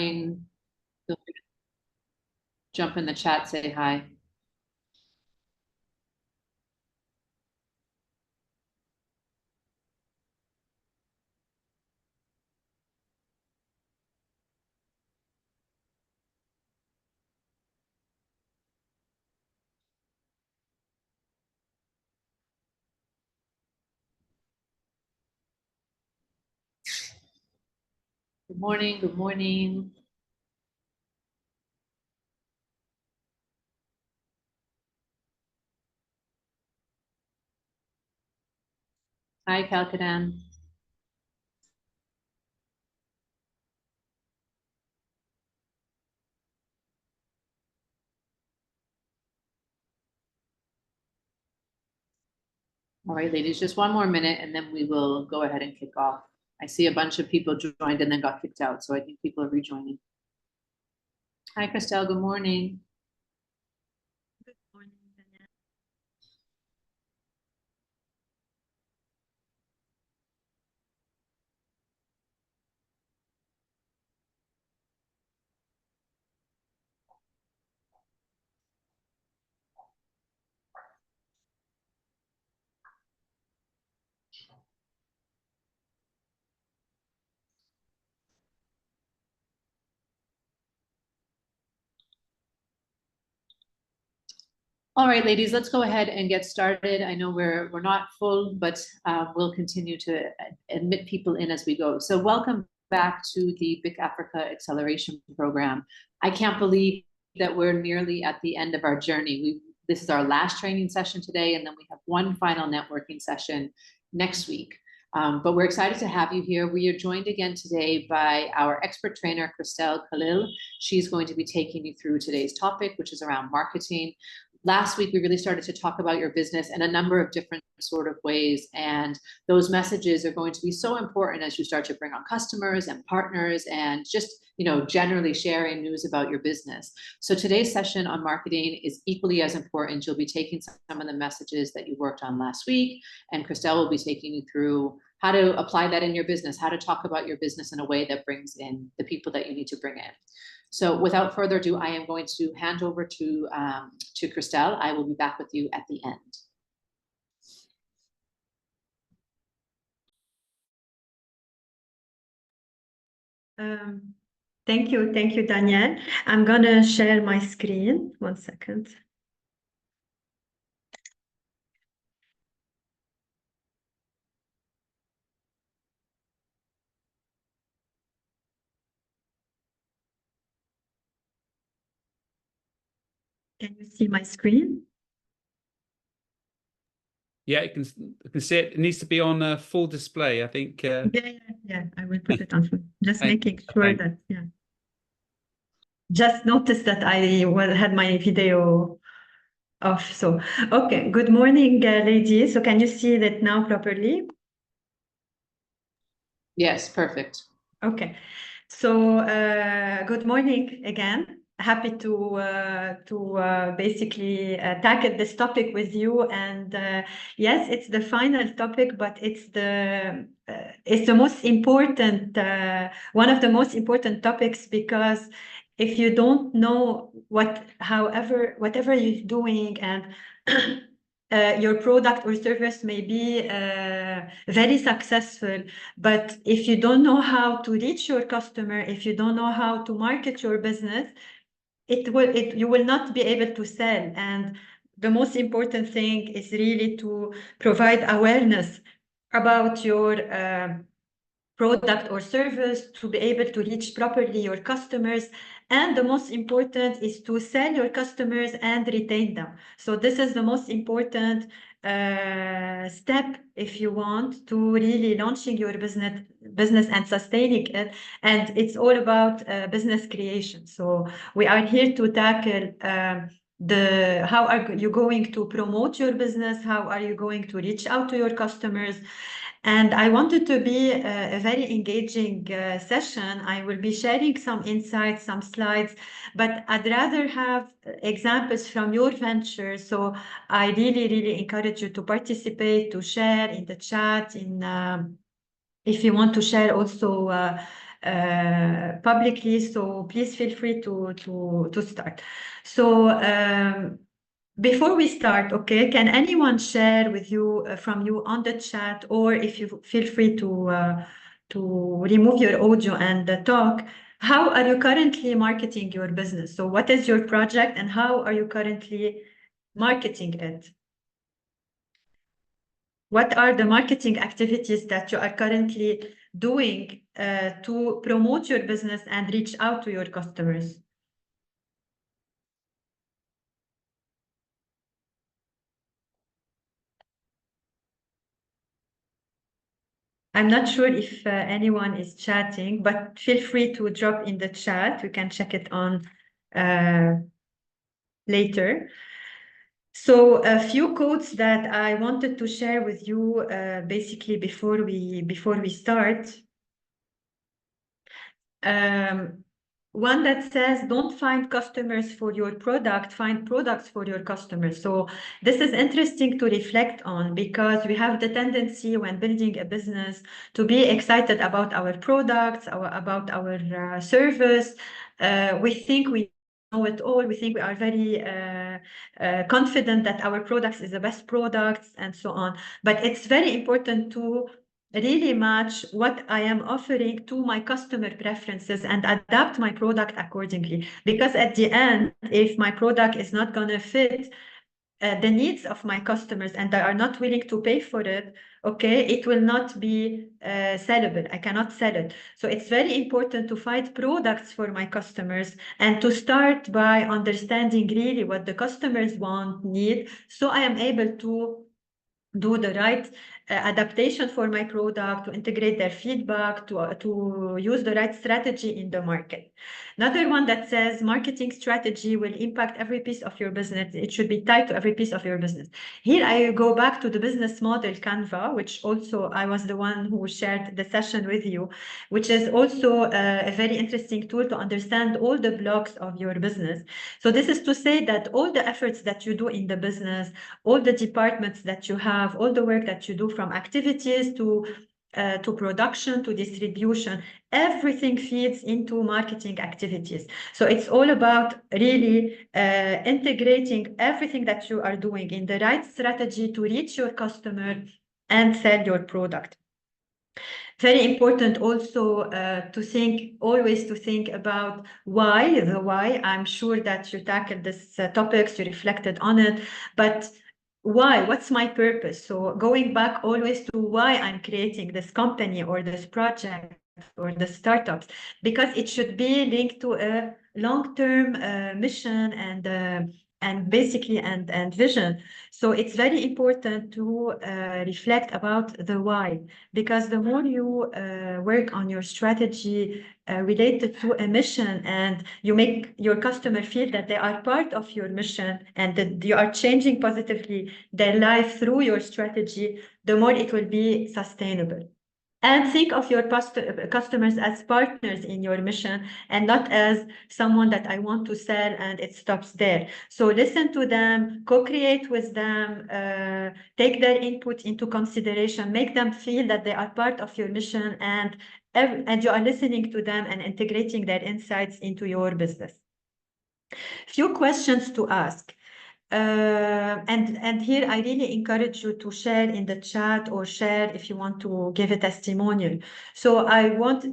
feel free to jump in the chat, say hi. Good morning, good morning. Hi, Kalkadan. All right, ladies, just one more minute and then we will go ahead and kick off. I see a bunch of people joined and then got kicked out, so I think people are rejoining. Hi, Christelle, good morning. Good morning, Danielle. All right, ladies, let's go ahead and get started. I know we're not full, but we'll continue to admit people in as we go. So welcome back to the BIC Africa Acceleration Program. I can't believe that we're nearly at the end of our journey. This is our last training session today, and then we have one final networking session next week. But we're excited to have you here. We are joined again today by our expert trainer, Christelle Khalil. She's going to be taking you through today's topic, which is around marketing. Last week, we really started to talk about your business in a number of different sort of ways. And those messages are going to be so important as you start to bring on customers and partners and just, generally sharing news about your business. So today's session on marketing is equally as important. You'll be taking some of the messages that you worked on last week, and Christelle will be taking you through how to apply that in your business, how to talk about your business in a way that brings in the people that you need to bring in. So without further ado, I am going to hand over to Christelle. I will be back with you at the end. Thank you, Danielle. I'm gonna share my screen. 1 second. Can you see my screen? Yeah, you can see it. It needs to be on full display, I think. Yeah. I will put it on full. Just making sure that, yeah. Just noticed that I had my video off. So, okay. Good morning, ladies. So can you see that now properly? Yes, perfect. Okay. So good morning again. Happy to basically tackle this topic with you. And yes, it's the final topic, but it's the most important, one of the most important topics, because if you don't know whatever you're doing, and your product or service may be very successful, but if you don't know how to reach your customer, if you don't know how to market your business, you will not be able to sell. And the most important thing is really to provide awareness about your product or service, to be able to reach properly your customers. And the most important is to sell your customers and retain them. So this is the most important step if you want to really launching your business and sustaining it. And it's all about business creation. So we are here to tackle how are you going to promote your business? How are you going to reach out to your customers? And I wanted to be a very engaging session. I will be sharing some insights, some slides, but I'd rather have examples from your venture. So I really encourage you to participate, to share in the chat, if you want to share also publicly. So please feel free to start. So before we start, okay, can anyone share with you from you on the chat, or if you feel free to remove your audio and talk, how are you currently marketing your business? So what is your project and how are you currently marketing it? What are the marketing activities that you are currently doing to promote your business and reach out to your customers? I'm not sure if anyone is chatting, but feel free to drop in the chat. We can check it on later. So a few quotes that I wanted to share with you basically before we start. One that says, don't find customers for your product, find products for your customers. So this is interesting to reflect on, because we have the tendency when building a business to be excited about our products, about our service. We think we know it all. We think we are very confident that our products is the best products and so on. But it's very important to really match what I am offering to my customer preferences and adapt my product accordingly. Because at the end, if my product is not going to fit the needs of my customers and they are not willing to pay for it, okay, it will not be sellable. I cannot sell it. So it's very important to find products for my customers and to start by understanding really what the customers want, need, so I am able to do the right adaptation for my product, to integrate their feedback, to use the right strategy in the market. Another one that says marketing strategy will impact every piece of your business. It should be tied to every piece of your business. Here I go back to the business model Canva, which also I was the one who shared the session with you, which is also a very interesting tool to understand all the blocks of your business. So this is to say that all the efforts that you do in the business, all the departments that you have, all the work that you do from activities to production to distribution, everything feeds into marketing activities. So it's all about really integrating everything that you are doing in the right strategy to reach your customer and sell your product. Very important also always to think about why, the why. I'm sure that you tackled this topics, you reflected on it, but why? What's my purpose? So going back always to why I'm creating this company or this project or the startups, because it should be linked to a long-term mission and basically and vision. So it's very important to reflect about the why, because the more you work on your strategy related to a mission and you make your customer feel that they are part of your mission and that you are changing positively their life through your strategy, the more it will be sustainable. And think of your customers as partners in your mission and not as someone that I want to sell and it stops there. So listen to them, co-create with them, take their input into consideration, make them feel that they are part of your mission and you are listening to them and integrating their insights into your business. Few questions to ask. And here I really encourage you to share in the chat or share if you want to give a testimonial. So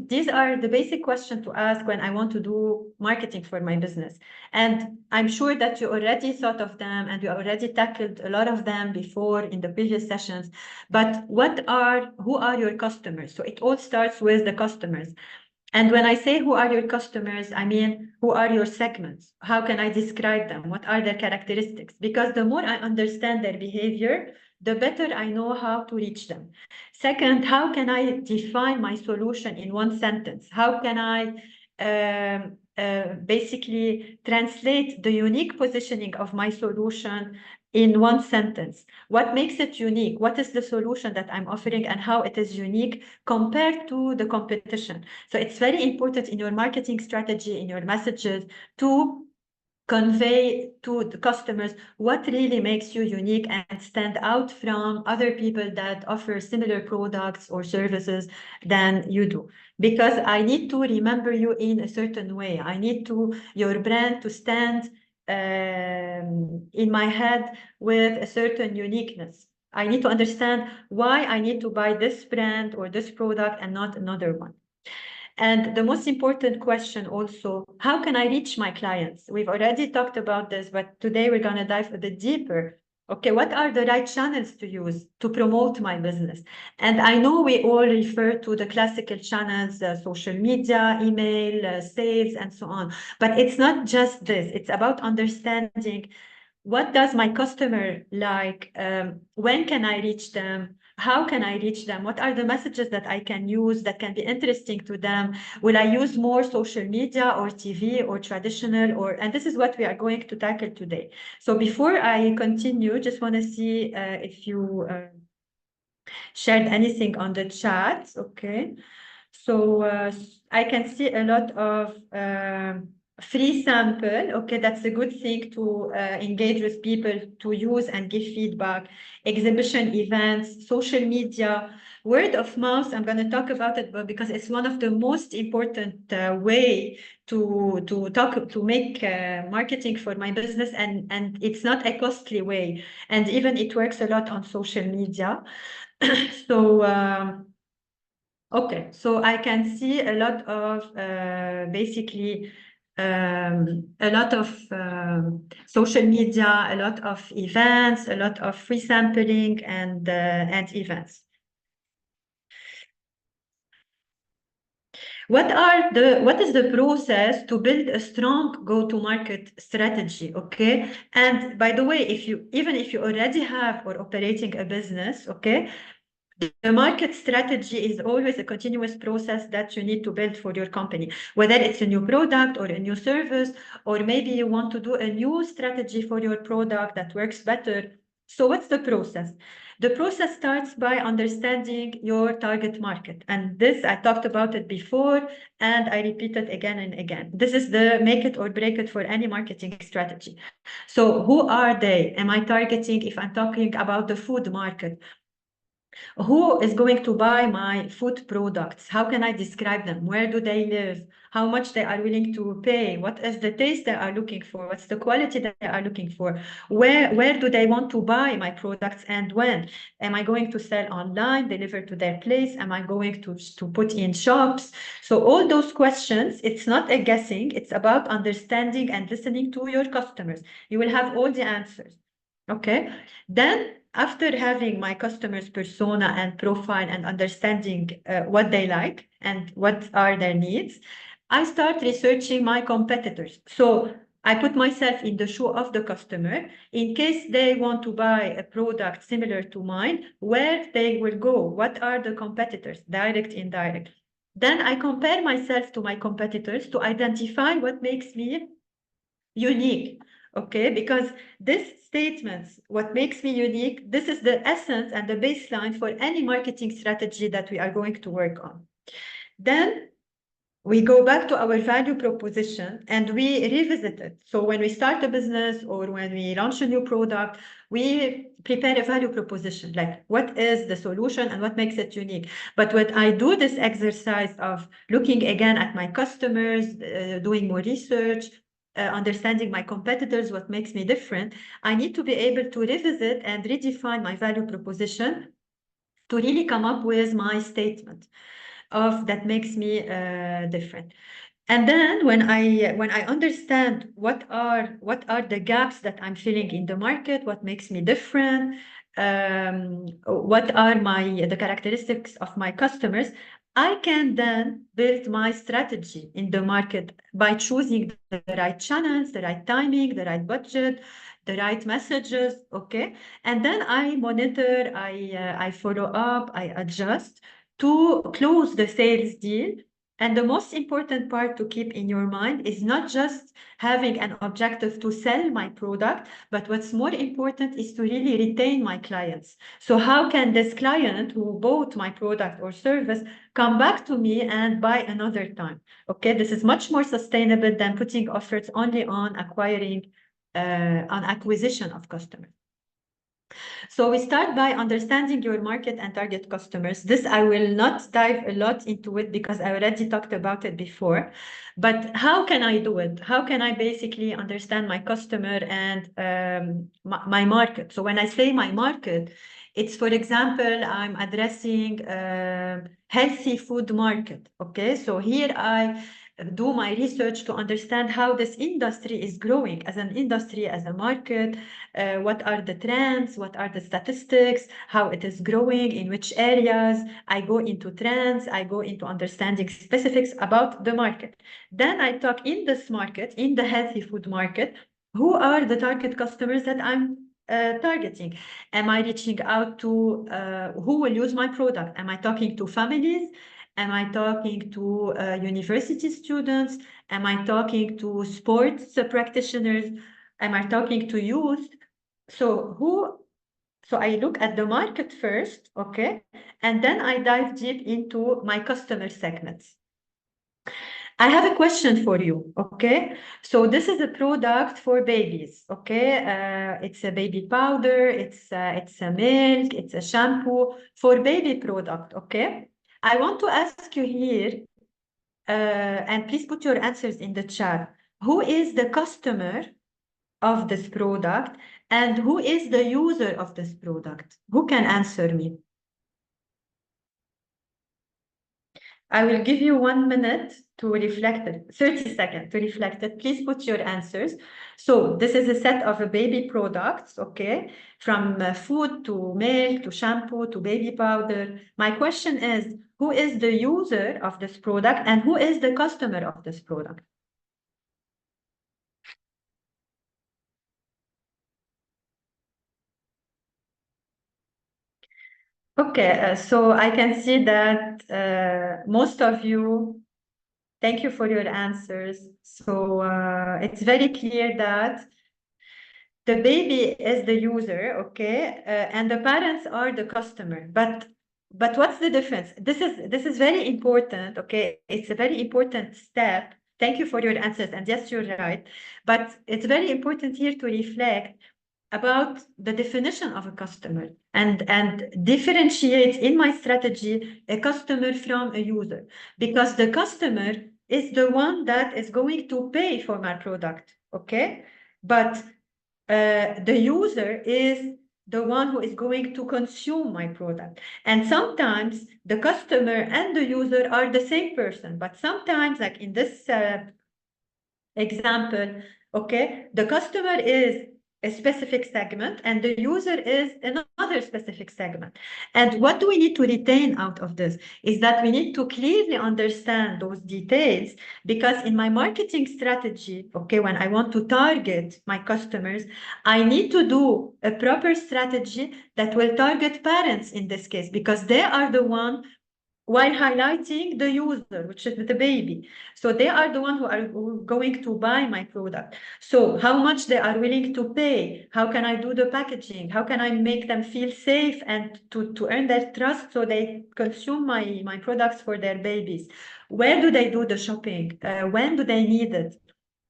these are the basic questions to ask when I want to do marketing for my business. And I'm sure that you already thought of them and you already tackled a lot of them before in the previous sessions. But who are your customers? So it all starts with the customers. And when I say who are your customers, I mean, who are your segments? How can I describe them? What are their characteristics? Because the more I understand their behavior, the better I know how to reach them. Second, how can I define my solution in one sentence? How can I basically translate the unique positioning of my solution in one sentence? What makes it unique? What is the solution that I'm offering and how it is unique compared to the competition? So it's very important in your marketing strategy, in your messages, to convey to the customers what really makes you unique and stand out from other people that offer similar products or services than you do. Because I need to remember you in a certain way. I need your brand to stand in my head with a certain uniqueness. I need to understand why I need to buy this brand or this product and not another one. And the most important question also, how can I reach my clients? We've already talked about this, but today we're going to dive a bit deeper. Okay, what are the right channels to use to promote my business? And I know we all refer to the classical channels, social media, email, sales, and so on. But it's not just this. It's about understanding what does my customer like? When can I reach them? How can I reach them? What are the messages that I can use that can be interesting to them? Will I use more social media or TV or traditional and this is what we are going to tackle today. So before I continue, just want to see if you shared anything on the chat. Okay. So I can see a lot of free sample. Okay, that's a good thing to engage with people, to use and give feedback. Exhibition events, social media, word of mouth. I'm going to talk about it, but because it's one of the most important way to make marketing for my business, and it's not a costly way, and even it works a lot on social media. So. Okay, so I can see a lot of basically a lot of social media, a lot of events, a lot of free sampling and events. What is the process to build a strong go-to-market strategy? Okay, and by the way, even if you already have or operating a business, okay, the market strategy is always a continuous process that you need to build for your company, whether it's a new product or a new service, or maybe you want to do a new strategy for your product that works better. So what's the process? The process starts by understanding your target market. And this, I talked about it before, and I repeat it again and again. This is the make it or break it for any marketing strategy. So who are they? Am I targeting, if I'm talking about the food market, who is going to buy my food products? How can I describe them? Where do they live? How much they are willing to pay? What is the taste they are looking for? What's the quality that they are looking for? Where do they want to buy my products and when? Am I going to sell online, deliver to their place? Am I going to put in shops? So all those questions, it's not a guessing. It's about understanding and listening to your customers. You will have all the answers. Okay, then after having my customers' persona and profile and understanding what they like and what are their needs, I start researching my competitors. So I put myself in the shoe of the customer in case they want to buy a product similar to mine, where they will go, what are the competitors, direct, indirect. Then I compare myself to my competitors to identify what makes me unique. Okay, because this statements, what makes me unique, this is the essence and the baseline for any marketing strategy that we are going to work on. Then we go back to our value proposition and we revisit it. So when we start a business or when we launch a new product, we prepare a value proposition, like what is the solution and what makes it unique. But when I do this exercise of looking again at my customers, doing more research, understanding my competitors, what makes me different, I need to be able to revisit and redefine my value proposition to really come up with my statement of that makes me different. And then when I understand what are the gaps that I'm filling in the market, what makes me different, what are the characteristics of my customers, I can then build my strategy in the market by choosing the right channels, the right timing, the right budget, the right messages, okay? And then I monitor, I follow up, I adjust to close the sales deal And the most important part to keep in your mind is not just having an objective to sell my product, but what's more important is to really retain my clients. So how can this client who bought my product or service come back to me and buy another time? Okay, this is much more sustainable than putting efforts only on on acquisition of customers. So we start by understanding your market and target customers. This I will not dive a lot into it because I already talked about it before. But how can I do it? How can I basically understand my customer and my market? So when I say my market, it's, for example, I'm addressing healthy food market. Okay, so here I do my research to understand how this industry is growing as an industry, as a market, what are the trends, what are the statistics, how it is growing, in which areas. I go into trends, I go into understanding specifics about the market. Then I talk in this market, in the healthy food market, who are the target customers that I'm targeting? Am I reaching out to who will use my product? Am I talking to families? Am I talking to university students? Am I talking to sports practitioners? Am I talking to youth? So I look at the market first, okay? And then I dive deep into my customer segments. I have a question for you, okay? So this is a product for babies, okay? It's a baby powder, it's a milk, it's a shampoo for baby product, okay? I want to ask you here, and please put your answers in the chat. Who is the customer of this product and who is the user of this product? Who can answer me? I will give you 1 minute to reflect it, 30 seconds to reflect it. Please put your answers. So this is a set of baby products, okay? From food to milk to shampoo to baby powder. My question is, who is the user of this product and who is the customer of this product? Okay, so I can see that most of you, thank you for your answers. So it's very clear that the baby is the user, okay, and the parents are the customer. But what's the difference? This is very important, okay? It's a very important step. Thank you for your answers, and yes, you're right. But it's very important here to reflect about the definition of a customer and differentiate in my strategy a customer from a user, because the customer is the one that is going to pay for my product, okay? But the user is the one who is going to consume my product. And sometimes the customer and the user are the same person, but sometimes, like in this example, okay, the customer is a specific segment and the user is another specific segment. And what do we need to retain out of this is that we need to clearly understand those details, because in my marketing strategy, okay, when I want to target my customers, I need to do a proper strategy that will target parents in this case, because they are the one, while highlighting the user, which is the baby. So they are the one who are going to buy my product. So how much they are willing to pay, how can I do the packaging, how can I make them feel safe and to earn their trust so they consume my products for their babies. Where do they do the shopping? When do they need it?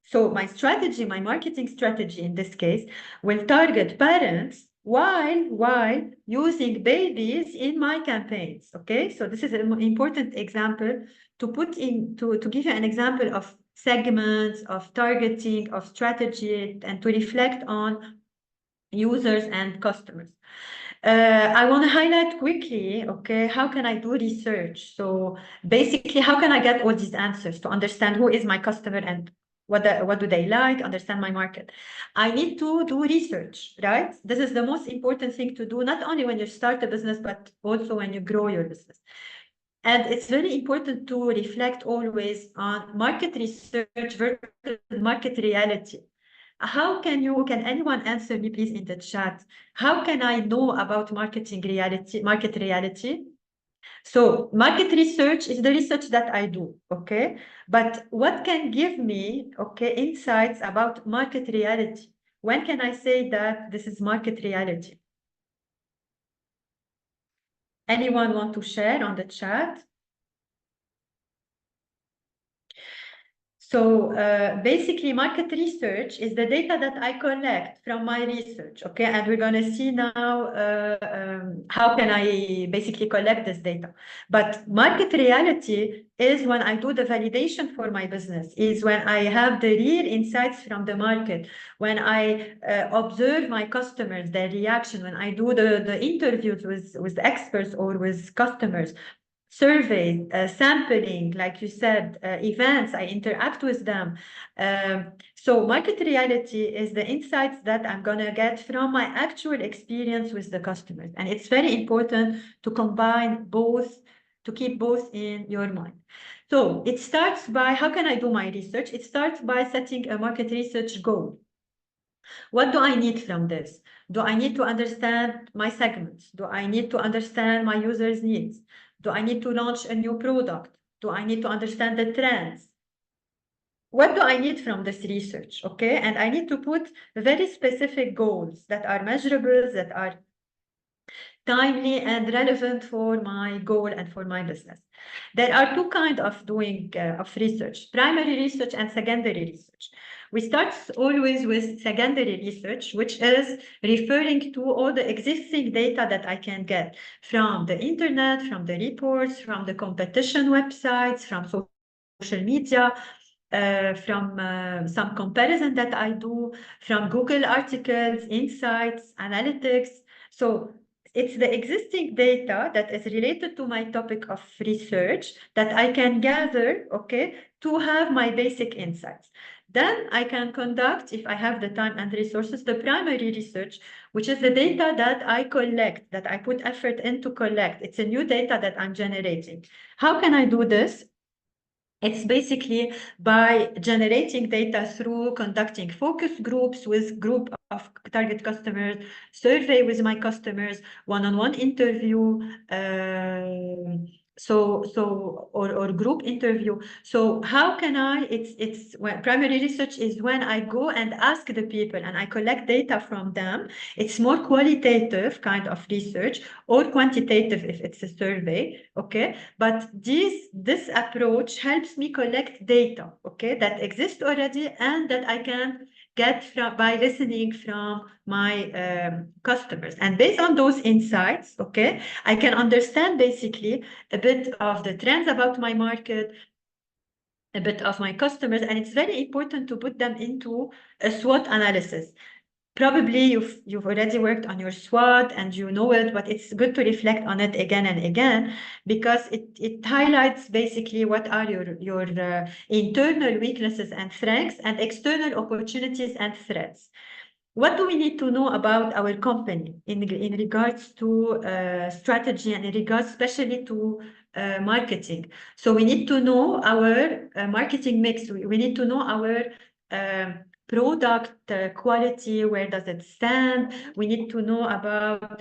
So my strategy, my marketing strategy in this case, will target parents while using babies in my campaigns, okay? So this is an important example to put in, to give you an example of segments, of targeting, of strategy, and to reflect on users and customers. I want to highlight quickly, okay, how can I do research? So basically, how can I get all these answers to understand who is my customer and what do they like, understand my market? I need to do research, right? This is the most important thing to do, not only when you start a business, but also when you grow your business. And it's very important to reflect always on market research versus market reality. How can anyone answer me please in the chat? How can I know about market reality? So market research is the research that I do, okay? But what can give me, okay, insights about market reality? When can I say that this is market reality? Anyone want to share on the chat? So basically, market research is the data that I collect from my research, okay? And we're going to see now how can I basically collect this data. But market reality is when I do the validation for my business, is when I have the real insights from the market, when I observe my customers, their reaction, when I do the interviews with experts or with customers, surveys, sampling, like you said, events, I interact with them. So market reality is the insights that I'm going to get from my actual experience with the customers. And it's very important to combine both, to keep both in your mind. So it starts by, how can I do my research? It starts by setting a market research goal. What do I need from this? Do I need to understand my segments? Do I need to understand my users' needs? Do I need to launch a new product? Do I need to understand the trends? What do I need from this research? Okay, and I need to put very specific goals that are measurable, that are timely and relevant for my goal and for my business. There are two kinds of doing of research: primary research and secondary research. We start always with secondary research, which is referring to all the existing data that I can get from the internet, from the reports, from the competition websites, from social media, from some comparison that I do, from Google articles, insights, analytics. So it's the existing data that is related to my topic of research that I can gather, okay, to have my basic insights. Then I can conduct, if I have the time and resources, the primary research, which is the data that I collect, that I put effort in to collect. It's a new data that I'm generating. How can I do this? It's basically by generating data through conducting focus groups with group of target customers, survey with my customers, one-on-one interview, or group interview. So how can I, it's when primary research is when I go and ask the people and I collect data from them. It's more qualitative kind of research or quantitative if it's a survey, okay? But this approach helps me collect data, okay, that exists already and that I can get from by listening from my customers. And based on those insights, okay, I can understand basically a bit of the trends about my market, a bit of my customers, and it's very important to put them into a SWOT analysis. Probably you've already worked on your SWOT and you know it, but it's good to reflect on it again and again, because it highlights basically what are your internal weaknesses and strengths and external opportunities and threats. What do we need to know about our company in regards to strategy and in regards especially to marketing? So we need to know our marketing mix. We need to know our product quality, where does it stand? We need to know about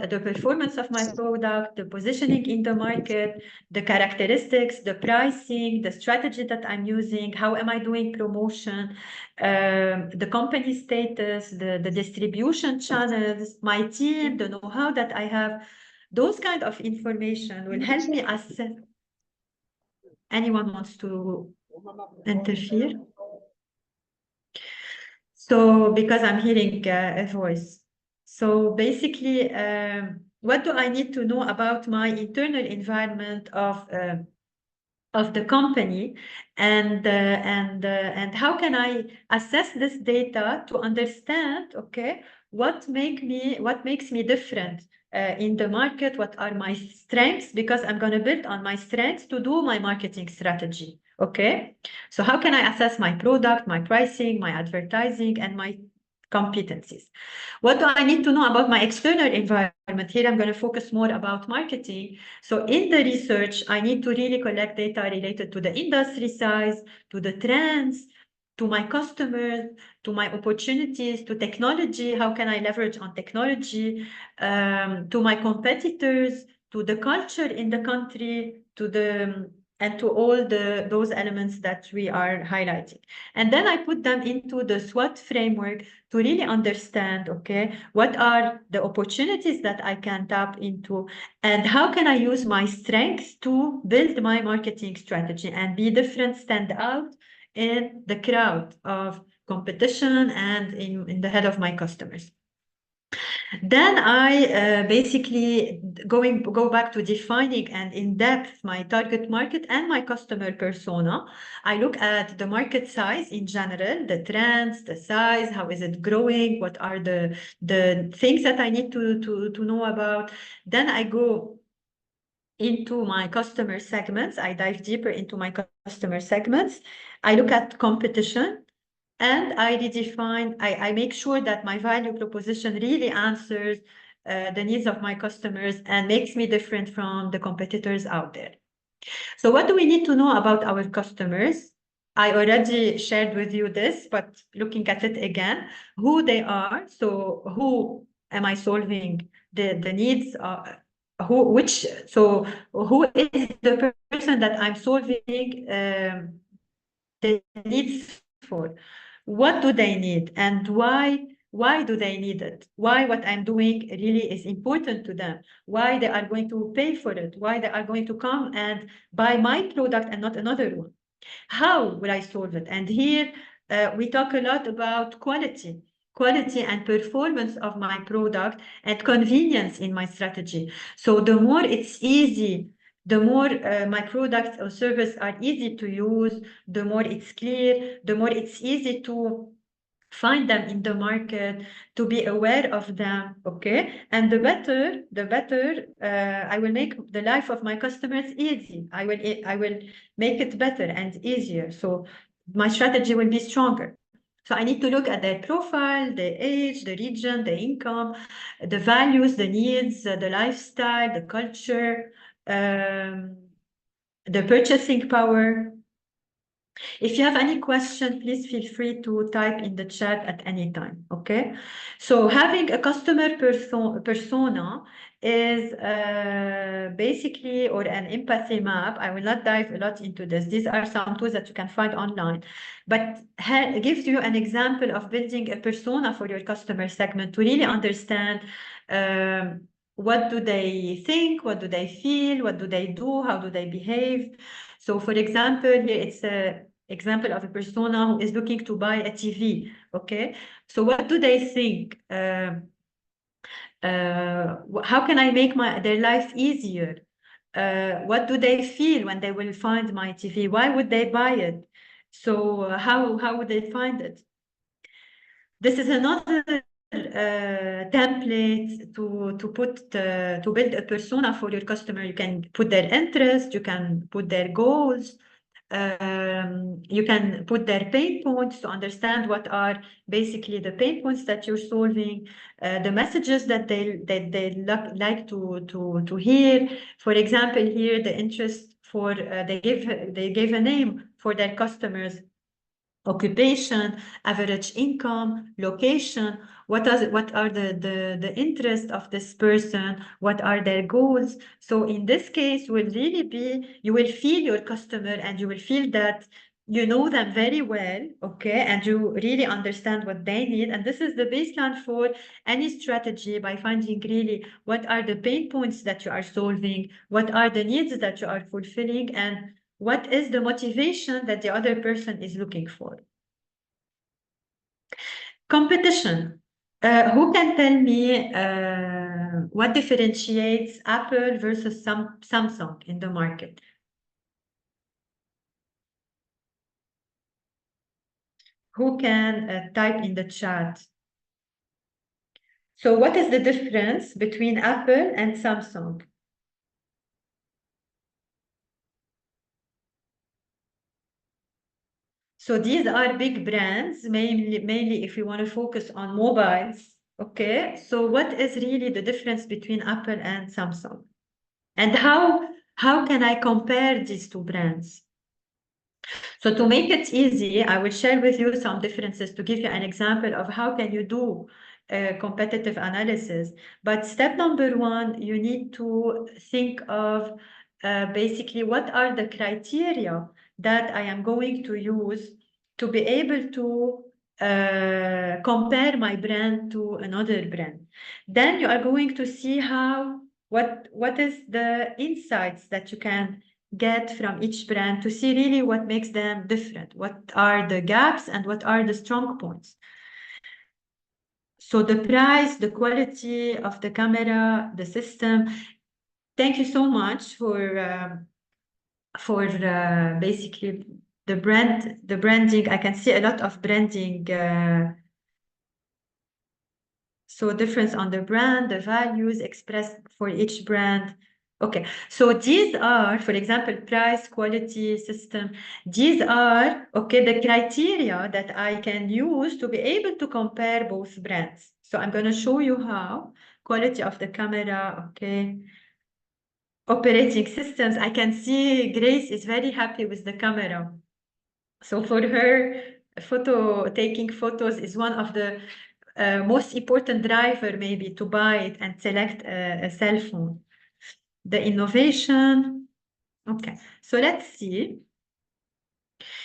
the performance of my product, the positioning in the market, the characteristics, the pricing, the strategy that I'm using, how am I doing promotion, the company status, the distribution channels, my team, the know-how that I have. Those kind of information will help me assess. Anyone wants to interfere? So, because I'm hearing a voice. So basically, what do I need to know about my internal environment of the company, and how can I assess this data to understand, okay, what makes me different in the market? What are my strengths? Because I'm going to build on my strengths to do my marketing strategy. Okay, so how can I assess my product, my pricing, my advertising, and my competencies? What do I need to know about my external environment? Here I'm going to focus more about marketing. So in the research, I need to really collect data related to the industry size, to the trends, to my customers, to my opportunities, to technology, how can I leverage on technology, to my competitors, to the culture in the country, to the and to all those elements that we are highlighting. And then I put them into the SWOT framework to really understand, okay, what are the opportunities that I can tap into, and how can I use my strengths to build my marketing strategy and be different, stand out in the crowd of competition and in the head of my customers. Then I basically go back to defining and in depth my target market and my customer persona. I look at the market size in general, the trends, the size, how is it growing, what are the things that I need to know about. Then I go into my customer segments. I dive deeper into my customer segments. I look at competition. And I redefine, I make sure that my value proposition really answers the needs of my customers and makes me different from the competitors out there. So what do we need to know about our customers? I already shared with you this, but looking at it again, who they are. So who am I solving the needs? Who is the person that I'm solving the needs for? What do they need and why do they need it? Why what I'm doing really is important to them? Why they are going to pay for it? Why they are going to come and buy my product and not another one? How will I solve it? And here we talk a lot about quality and performance of my product and convenience in my strategy. So the more it's easy, the more my products or service are easy to use, the more it's clear, the more it's easy to find them in the market, to be aware of them, okay? And the better I will make the life of my customers easy. I will make it better and easier. So my strategy will be stronger. So I need to look at their profile, the age, the region, the income, the values, the needs, the lifestyle, the culture, the purchasing power. If you have any question, please feel free to type in the chat at any time, okay? So having a customer persona is basically, or an empathy map. I will not dive a lot into this. These are some tools that you can find online, but gives you an example of building a persona for your customer segment to really understand what do they think, what do they feel, what do they do, how do they behave. So for example, here it's an example of a persona who is looking to buy a TV, okay? So what do they think? How can I make their life easier? What do they feel when they will find my TV? Why would they buy it? So how would they find it? This is another template to build a persona for your customer. You can put their interests, you can put their goals, you can put their pain points to understand what are basically the pain points that you're solving, the messages that they like to hear. For example, here the interest for they gave a name for their customers: occupation, average income, location. What are the interests of this person? What are their goals? So in this case will really be, you will feel your customer and you will feel that you know them very well, okay, and you really understand what they need. And this is the baseline for any strategy, by finding really what are the pain points that you are solving, what are the needs that you are fulfilling, and what is the motivation that the other person is looking for. Competition. Who can tell me what differentiates Apple versus Samsung in the market? Who can type in the chat? So what is the difference between Apple and Samsung? So these are big brands, mainly if you want to focus on mobiles, okay? So what is really the difference between Apple and Samsung? And how can I compare these two brands? So to make it easy, I will share with you some differences to give you an example of how can you do competitive analysis. But step number one, you need to think of basically what are the criteria that I am going to use to be able to compare my brand to another brand. Then you are going to see what is the insights that you can get from each brand to see really what makes them different, what are the gaps and what are the strong points. So the price, the quality of the camera, the system. Thank you so much for basically the branding. I can see a lot of branding. So difference on the brand, the values expressed for each brand. Okay, so these are, for example, price, quality, system. These are, okay, the criteria that I can use to be able to compare both brands. So I'm going to show you how. Quality of the camera, okay. Operating systems, I can see Grace is very happy with the camera. So for her, taking photos is one of the most important driver maybe to buy it and select a cell phone. The innovation, okay, so let's see.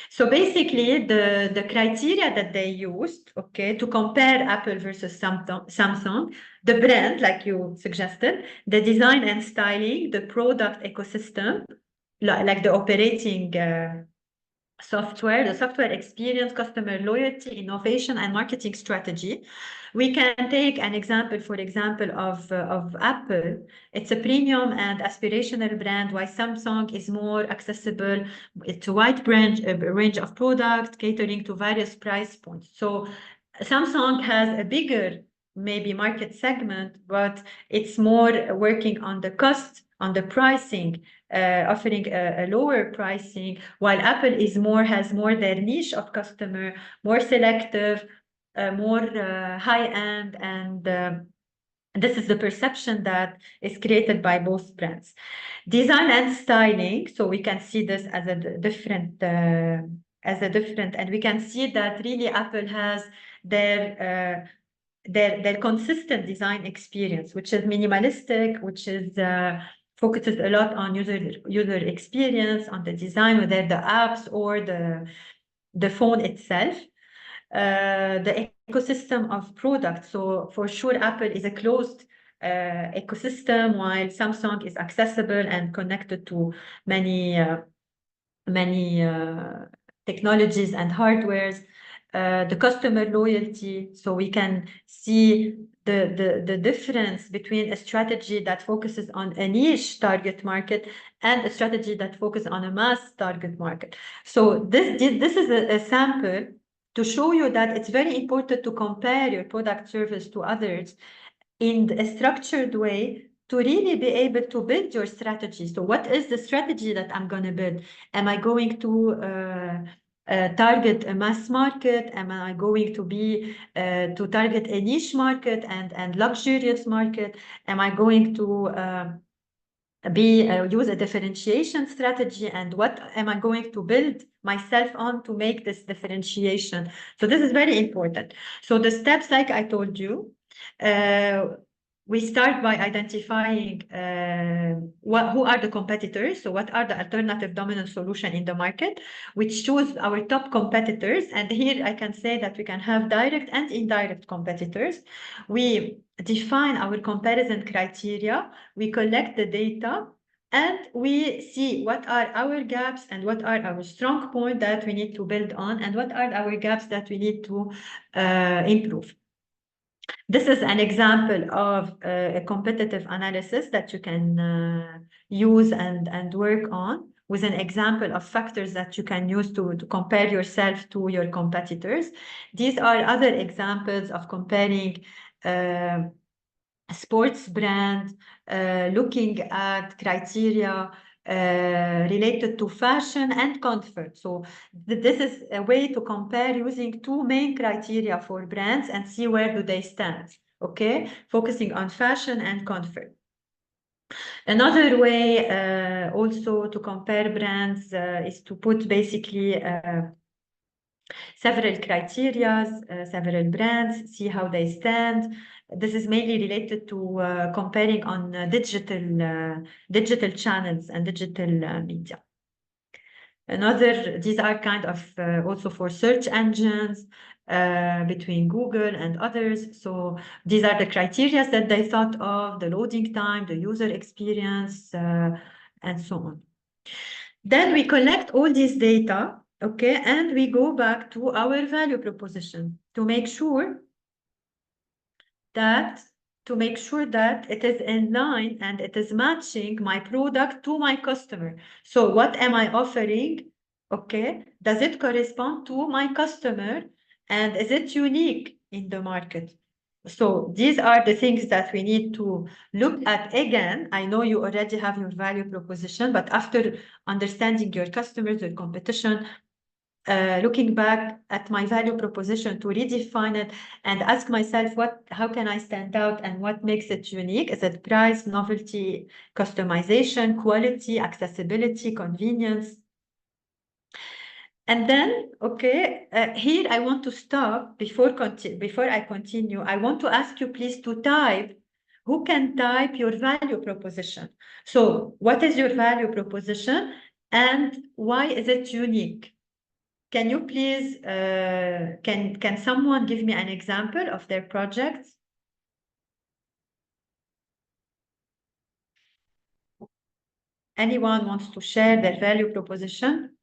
So basically the criteria that they used, okay, to compare Apple versus Samsung, the brand, like you suggested, the design and styling, the product ecosystem, like the operating software, the software experience, customer loyalty, innovation, and marketing strategy. We can take an example, for example, of Apple. It's a premium and aspirational brand, while Samsung is more accessible. It's a wide range of products catering to various price points. So Samsung has a bigger maybe market segment, but it's more working on the cost, on the pricing, offering a lower pricing, while Apple has more their niche of customer, more selective, more high-end, and this is the perception that is created by both brands. Design and styling, so we can see this as a different, and we can see that really Apple has their consistent design experience, which is minimalistic, which is focuses a lot on user experience, on the design, whether the apps or the phone itself. The ecosystem of products. So for sure, Apple is a closed ecosystem, while Samsung is accessible and connected to many technologies and hardwares. The customer loyalty, so we can see the difference between a strategy that focuses on a niche target market and a strategy that focuses on a mass target market. So this is a sample to show you that it's very important to compare your product service to others in a structured way to really be able to build your strategy. So what is the strategy that I'm going to build? Am I going to target a mass market? Am I going to be to target a niche market and luxurious market? Am I going to use a differentiation strategy, and what am I going to build myself on to make this differentiation? So this is very important. So the steps, like I told you, we start by identifying who are the competitors. So what are the alternative dominant solution in the market? We choose our top competitors. And here I can say that we can have direct and indirect competitors. We define our comparison criteria. We collect the data. And we see what are our gaps and what are our strong points that we need to build on, and what are our gaps that we need to improve. This is an example of a competitive analysis that you can use and work on, with an example of factors that you can use to compare yourself to your competitors. These are other examples of comparing sports brand, looking at criteria related to fashion and comfort. So this is a way to compare using two main criteria for brands and see where do they stand, okay? Focusing on fashion and comfort. Another way also to compare brands is to put basically several criteria, several brands, see how they stand. This is mainly related to comparing on digital channels and digital media. These are kind of also for search engines between Google and others. So these are the criteria that they thought of, the loading time, the user experience, and so on. Then we collect all this data, okay, and we go back to our value proposition to make sure that it is in line and it is matching my product to my customer. So what am I offering? Okay, does it correspond to my customer and is it unique in the market? So these are the things that we need to look at again. I know you already have your value proposition, but after understanding your customers, your competition, looking back at my value proposition to redefine it and ask myself how can I stand out and what makes it unique? Is it price, novelty, customization, quality, accessibility, convenience? And then, okay, here I want to stop before I continue. I want to ask you please to type. Who can type your value proposition? So what is your value proposition and why is it unique? Can you please, can someone give me an example of their project? Anyone wants to share their value proposition?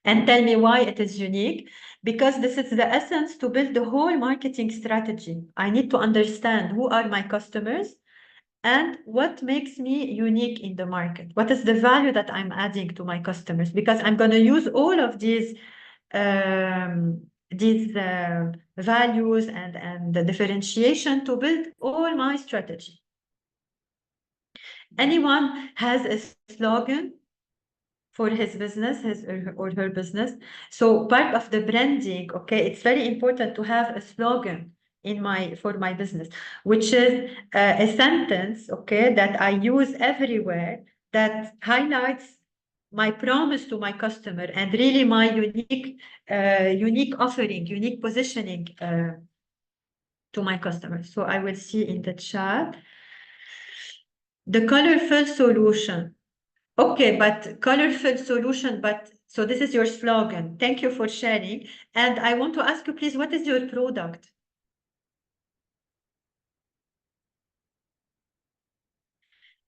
And tell me why it is unique, because this is the essence to build the whole marketing strategy. I need to understand who are my customers and what makes me unique in the market. What is the value that I'm adding to my customers? Because I'm going to use all of these values and the differentiation to build all my strategy. Anyone has a slogan for his business, his or her business? So part of the branding, okay, it's very important to have a slogan for my business, which is a sentence, okay, that I use everywhere that highlights my promise to my customer and really my unique offering, unique positioning to my customers. So I will see in the chat. The colorful solution. Okay, but colorful solution, so this is your slogan. Thank you for sharing. And I want to ask you, please, what is your product?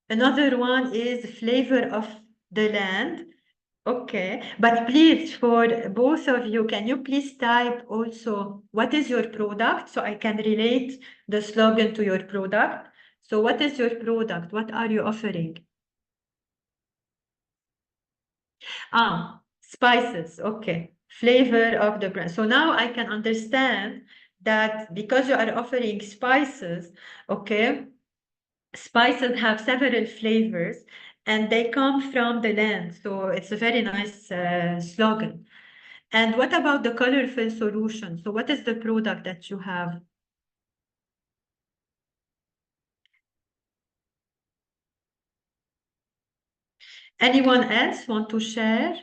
Another one is flavor of the land. Okay, but please, for both of you, can you please type also what is your product so I can relate the slogan to your product? So what is your product? What are you offering? Spices. Okay, flavor of the brand. So now I can understand that because you are offering spices, okay, spices have several flavors and they come from the land. So it's a very nice slogan. And what about the colorful solution? So what is the product that you have? Anyone else want to share?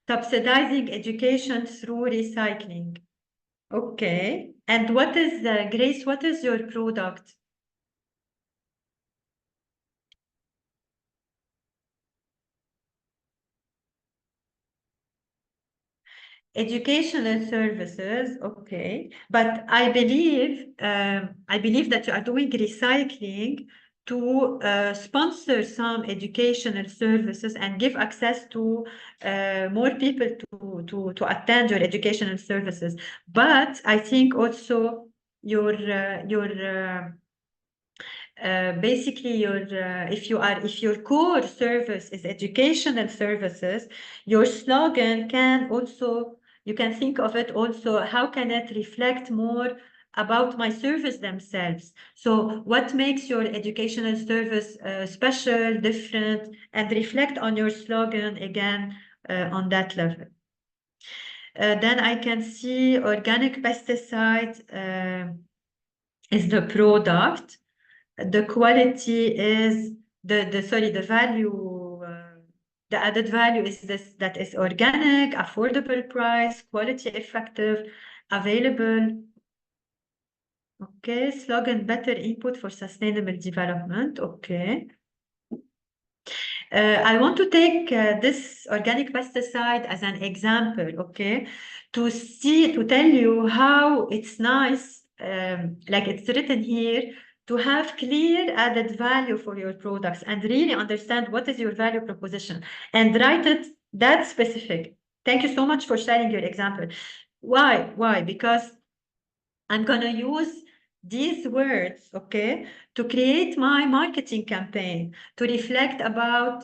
Subsidizing education through recycling. Okay. And what is, Grace, what is your product? Educational services, okay, but I believe that you are doing recycling to sponsor some educational services and give access to more people to attend your educational services. But I think also basically if your core service is educational services, your slogan can also, you can think of it also, how can it reflect more about my service themselves? So what makes your educational service special, different, and reflect on your slogan again on that level. Then I can see organic pesticide is the product. The quality is the value, the added value is this, that is organic, affordable price, quality, effective, available. Okay, slogan, better input for sustainable development. Okay. I want to take this organic pesticide as an example, okay, to tell you how it's nice, like it's written here, to have clear added value for your products and really understand what is your value proposition and write it that specific. Thank you so much for sharing your example. Why? Because I'm going to use these words, okay, to create my marketing campaign, to reflect about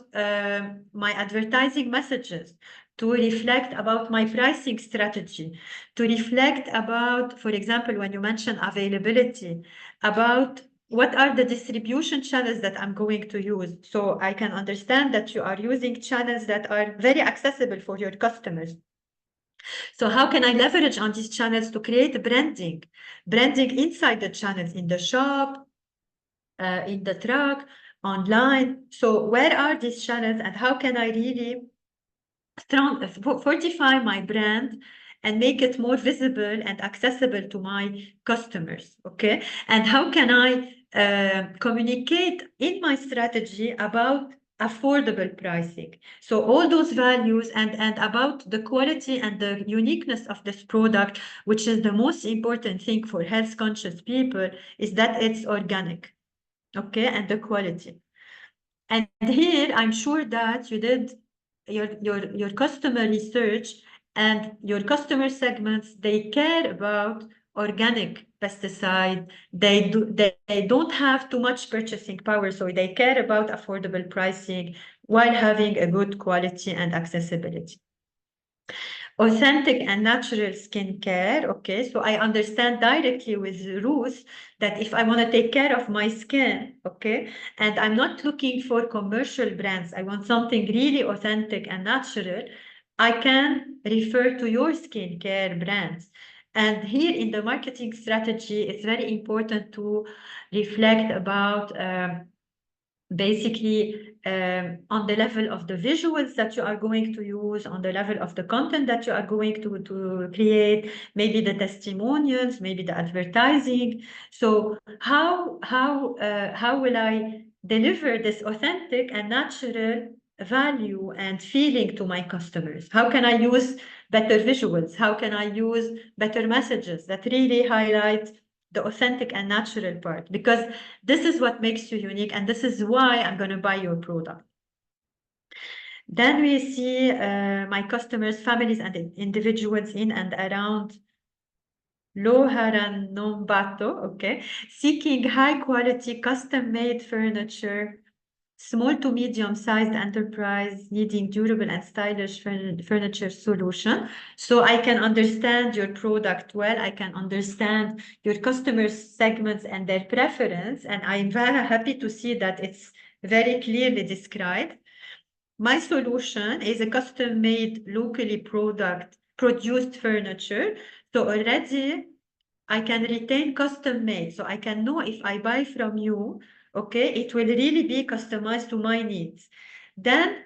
my advertising messages, to reflect about my pricing strategy, to reflect about, for example, when you mention availability, about what are the distribution channels that I'm going to use. So I can understand that you are using channels that are very accessible for your customers. So how can I leverage on these channels to create branding inside the channels, in the shop, in the truck, online? So where are these channels and how can I really fortify my brand and make it more visible and accessible to my customers, okay? And how can I communicate in my strategy about affordable pricing? So all those values and about the quality and the uniqueness of this product, which is the most important thing for health conscious people, is that it's organic, okay, and the quality. And here I'm sure that you did your customer research and your customer segments, they care about organic pesticide. They don't have too much purchasing power, so they care about affordable pricing while having a good quality and accessibility. Authentic and natural skincare. Okay, so I understand directly with Ruth that if I want to take care of my skin, okay, and I'm not looking for commercial brands, I want something really authentic and natural, I can refer to your skincare brands. And here in the marketing strategy, it's very important to reflect about basically on the level of the visuals that you are going to use, on the level of the content that you are going to create, maybe the testimonials, maybe the advertising. So how will I deliver this authentic and natural value and feeling to my customers? How can I use better visuals? How can I use better messages that really highlight the authentic and natural part? Because this is what makes you unique, and this is why I'm going to buy your product. Then we see my customers, families, and individuals in and around Loharannombato, okay, seeking high quality, custom-made furniture, small to medium-sized enterprise needing durable and stylish furniture solution. So I can understand your product well. I can understand your customer segments and their preference. And I'm very happy to see that it's very clearly described. My solution is a custom-made, locally produced furniture. So already I can retain custom-made. So I can know if I buy from you, okay, it will really be customized to my needs. Then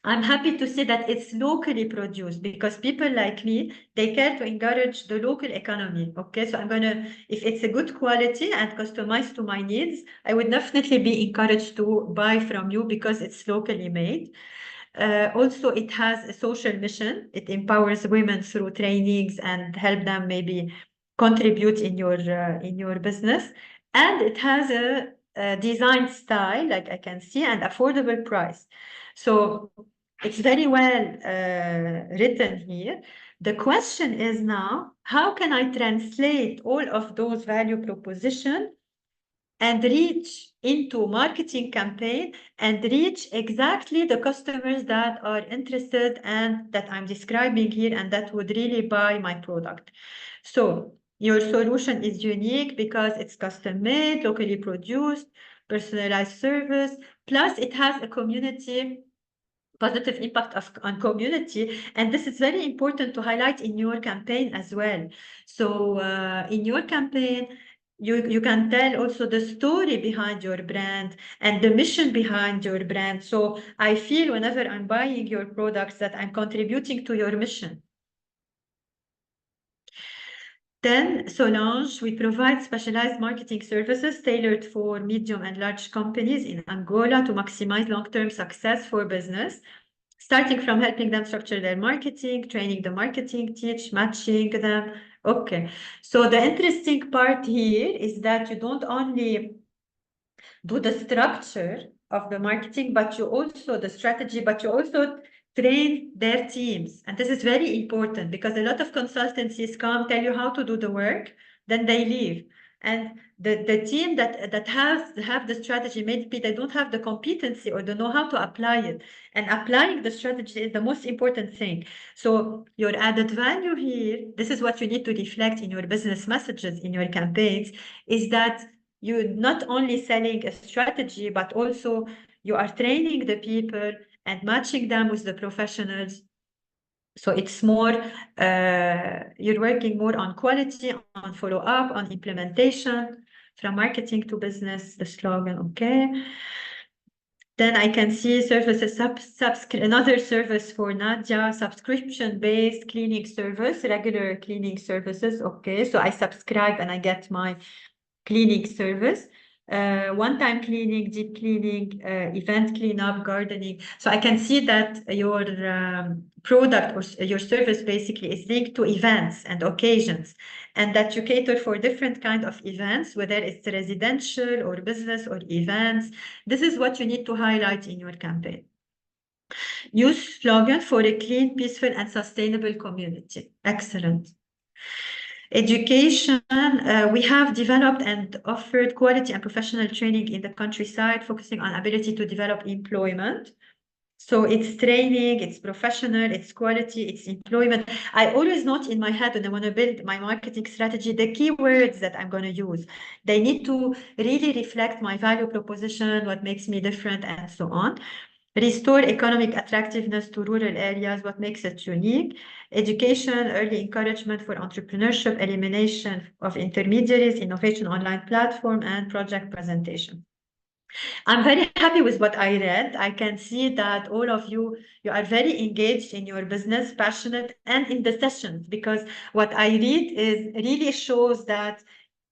I'm happy to say that it's locally produced, because people like me, they care to encourage the local economy, okay? So I'm gonna, if it's a good quality and customized to my needs, I would definitely be encouraged to buy from you because it's locally made. Also, it has a social mission. It empowers women through trainings and help them maybe contribute in your business. And it has a design style, like I can see, and affordable price. So it's very well written here. The question is now, how can I translate all of those value propositions and reach into marketing campaign and reach exactly the customers that are interested and that I'm describing here and that would really buy my product? So your solution is unique because it's custom made, locally produced, personalized service, plus it has a community positive impact on community. And this is very important to highlight in your campaign as well. So in your campaign, you can tell also the story behind your brand and the mission behind your brand. So I feel whenever I'm buying your products that I'm contributing to your mission. Then Solange, we provide specialized marketing services tailored for medium and large companies in Angola to maximize long-term success for business, starting from helping them structure their marketing, training the marketing team, matching them. Okay, so the interesting part here is that you don't only do the structure of the marketing, but you also the strategy, but you also train their teams. And this is very important because a lot of consultancies come, tell you how to do the work, then they leave. And the team that have the strategy, maybe they don't have the competency or don't know how to apply it. And applying the strategy is the most important thing. So your added value here, this is what you need to reflect in your business messages, in your campaigns, is that you're not only selling a strategy, but also you are training the people and matching them with the professionals. So it's more, you're working more on quality, on follow-up, on implementation, from marketing to business, the slogan, okay. Then I can see services, another service for Nadia, subscription-based cleaning service, regular cleaning services, okay. So I subscribe and I get my cleaning service, one-time cleaning, deep cleaning, event cleanup, gardening. So I can see that your product or your service basically is linked to events and occasions, and that you cater for different kind of events, whether it's residential or business or events. This is what you need to highlight in your campaign. Use slogan for a clean, peaceful, and sustainable community. Excellent. Education, we have developed and offered quality and professional training in the countryside, focusing on ability to develop employment. So it's training, it's professional, it's quality, it's employment. I always note in my head when I want to build my marketing strategy, the keywords that I'm going to use. They need to really reflect my value proposition, what makes me different, and so on. Restore economic attractiveness to rural areas, what makes it unique. Education, early encouragement for entrepreneurship, elimination of intermediaries, innovation online platform, and project presentation. I'm very happy with what I read. I can see that all of you are very engaged in your business, passionate, and in the sessions, because what I read is really shows that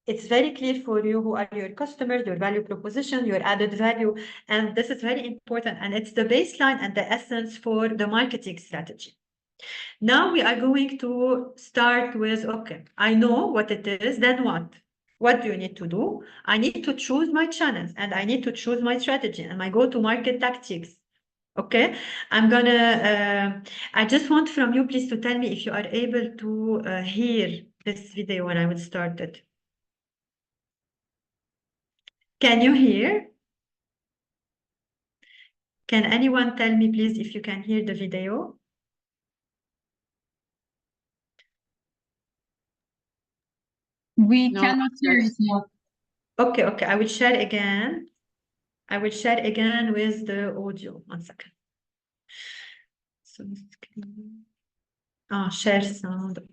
it's very clear for you who are your customers, your value proposition, your added value, and this is very important. And it's the baseline and the essence for the marketing strategy. Now we are going to start with, okay, I know what it is, then what? What do you need to do? I need to choose my channels and I need to choose my strategy and my go-to-market tactics. Okay, I'm gonna, I just want from you, please, to tell me if you are able to hear this video when I will start it. Can you hear? Can anyone tell me, please, if you can hear the video? We No, cannot hear it now. Okay, okay, I will share again. I will share again with the audio. 1 second. So, share sound. Okay.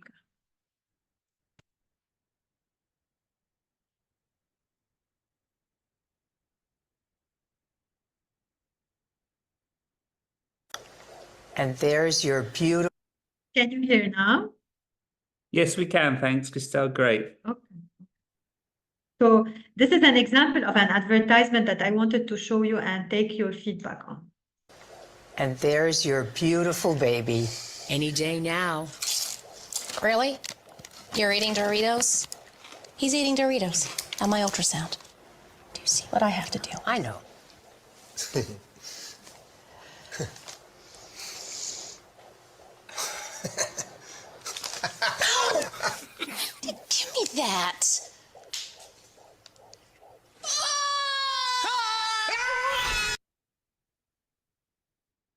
And there's your beautiful. Can you hear now? Yes, we can. Thanks, Christelle. Great. Okay. So this is an example of an advertisement that I wanted to show you and take your feedback on. And there's your beautiful baby. Any day now. Really? You're eating Doritos? He's eating Doritos on my ultrasound. Do you see what I have to do? I know. Give me that.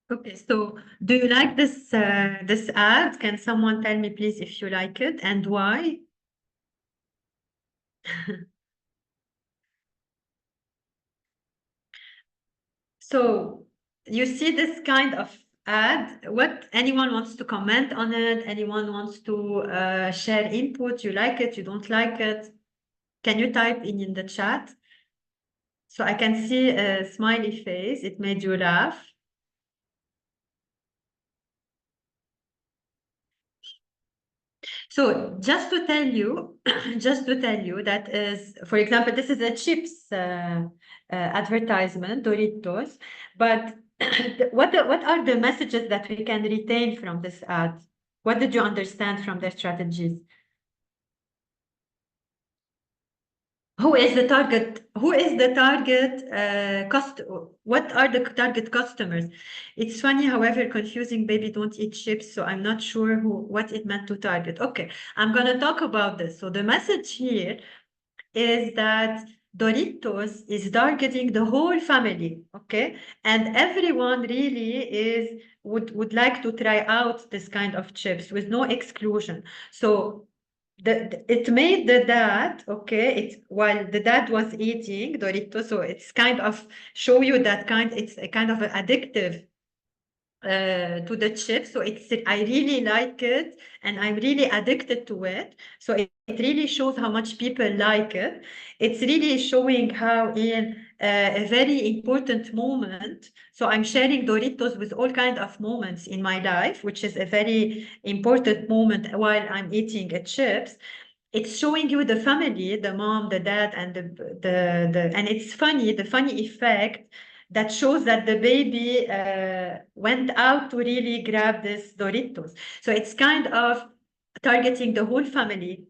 Okay, so do you like this this ad? Can someone tell me, please, if you like it and why? So you see this kind of ad. What anyone wants to comment on it? Anyone wants to share input? You like it? You don't like it? Can you type in the chat? So I can see a smiley face. It made you laugh. So just to tell you, that is, for example, this is a chips advertisement, Doritos, but what are the messages that we can retain from this ad? What did you understand from their strategies? Who is the target? Who is the target what are the target customers? It's funny, however, confusing. Baby don't eat chips, so I'm not sure what it meant to target. Okay, I'm gonna talk about this. So the message here is that Doritos is targeting the whole family, okay? And everyone really would like to try out this kind of chips with no exclusion. So it made the dad, okay, while the dad was eating Doritos, so it's kind of show you that it's a kind of an addictive to the chips. So I really like it and I'm really addicted to it. So it really shows how much people like it. It's really showing how in a very important moment. So I'm sharing Doritos with all kinds of moments in my life, which is a very important moment while I'm eating chips. It's showing you the family, the mom, the dad, and and it's funny, the funny effect that shows that the baby went out to really grab this Doritos. So it's kind of targeting the whole family.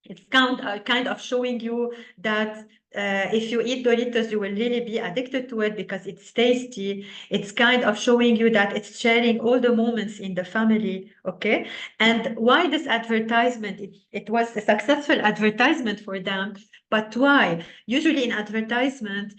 It's kind of showing you that if you eat Doritos, you will really be addicted to it because it's tasty. It's kind of showing you that it's sharing all the moments in the family, okay? And why this advertisement? It was a successful advertisement for them, but why? Usually in advertisement,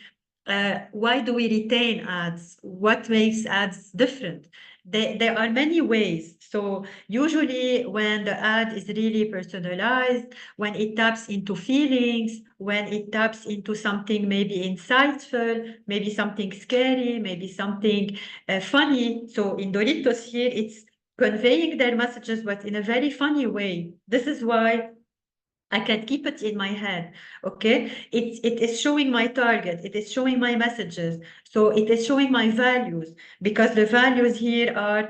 why do we retain ads? What makes ads different? There are many ways. So usually when the ad is really personalized, when it taps into feelings, when it taps into something maybe insightful, maybe something scary, maybe something funny. So in Doritos here, it's conveying their messages, but in a very funny way. This is why I can keep it in my head, okay? It is showing my target. It is showing my messages. So it is showing my values, because the values here are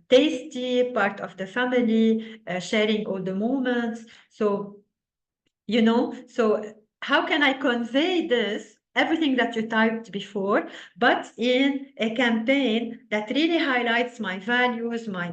tasty, part of the family, sharing all the moments. So, you know, so how can I convey this, everything that you typed before, but in a campaign that really highlights my values, my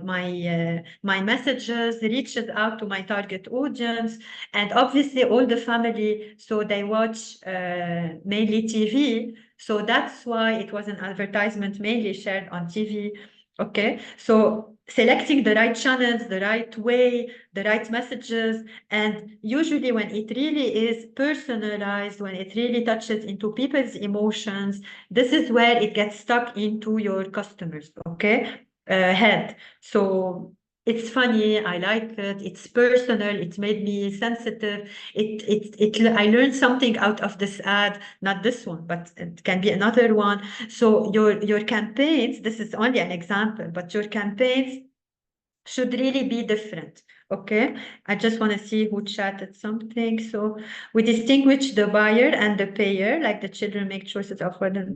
messages, reaches out to my target audience, and obviously all the family, so they watch mainly TV. So that's why it was an advertisement mainly shared on TV. Okay, so selecting the right channels, the right way, the right messages, and usually when it really is personalized, when it really touches into people's emotions, this is where it gets stuck into your customers, okay, head. So it's funny, I like it, it's personal, it made me sensitive. I learned something out of this ad, not this one, but it can be another one. So your campaigns, this is only an example, but your campaigns should really be different. Okay, I just want to see who chatted something. So we distinguish the buyer and the payer, like the children make choices of whether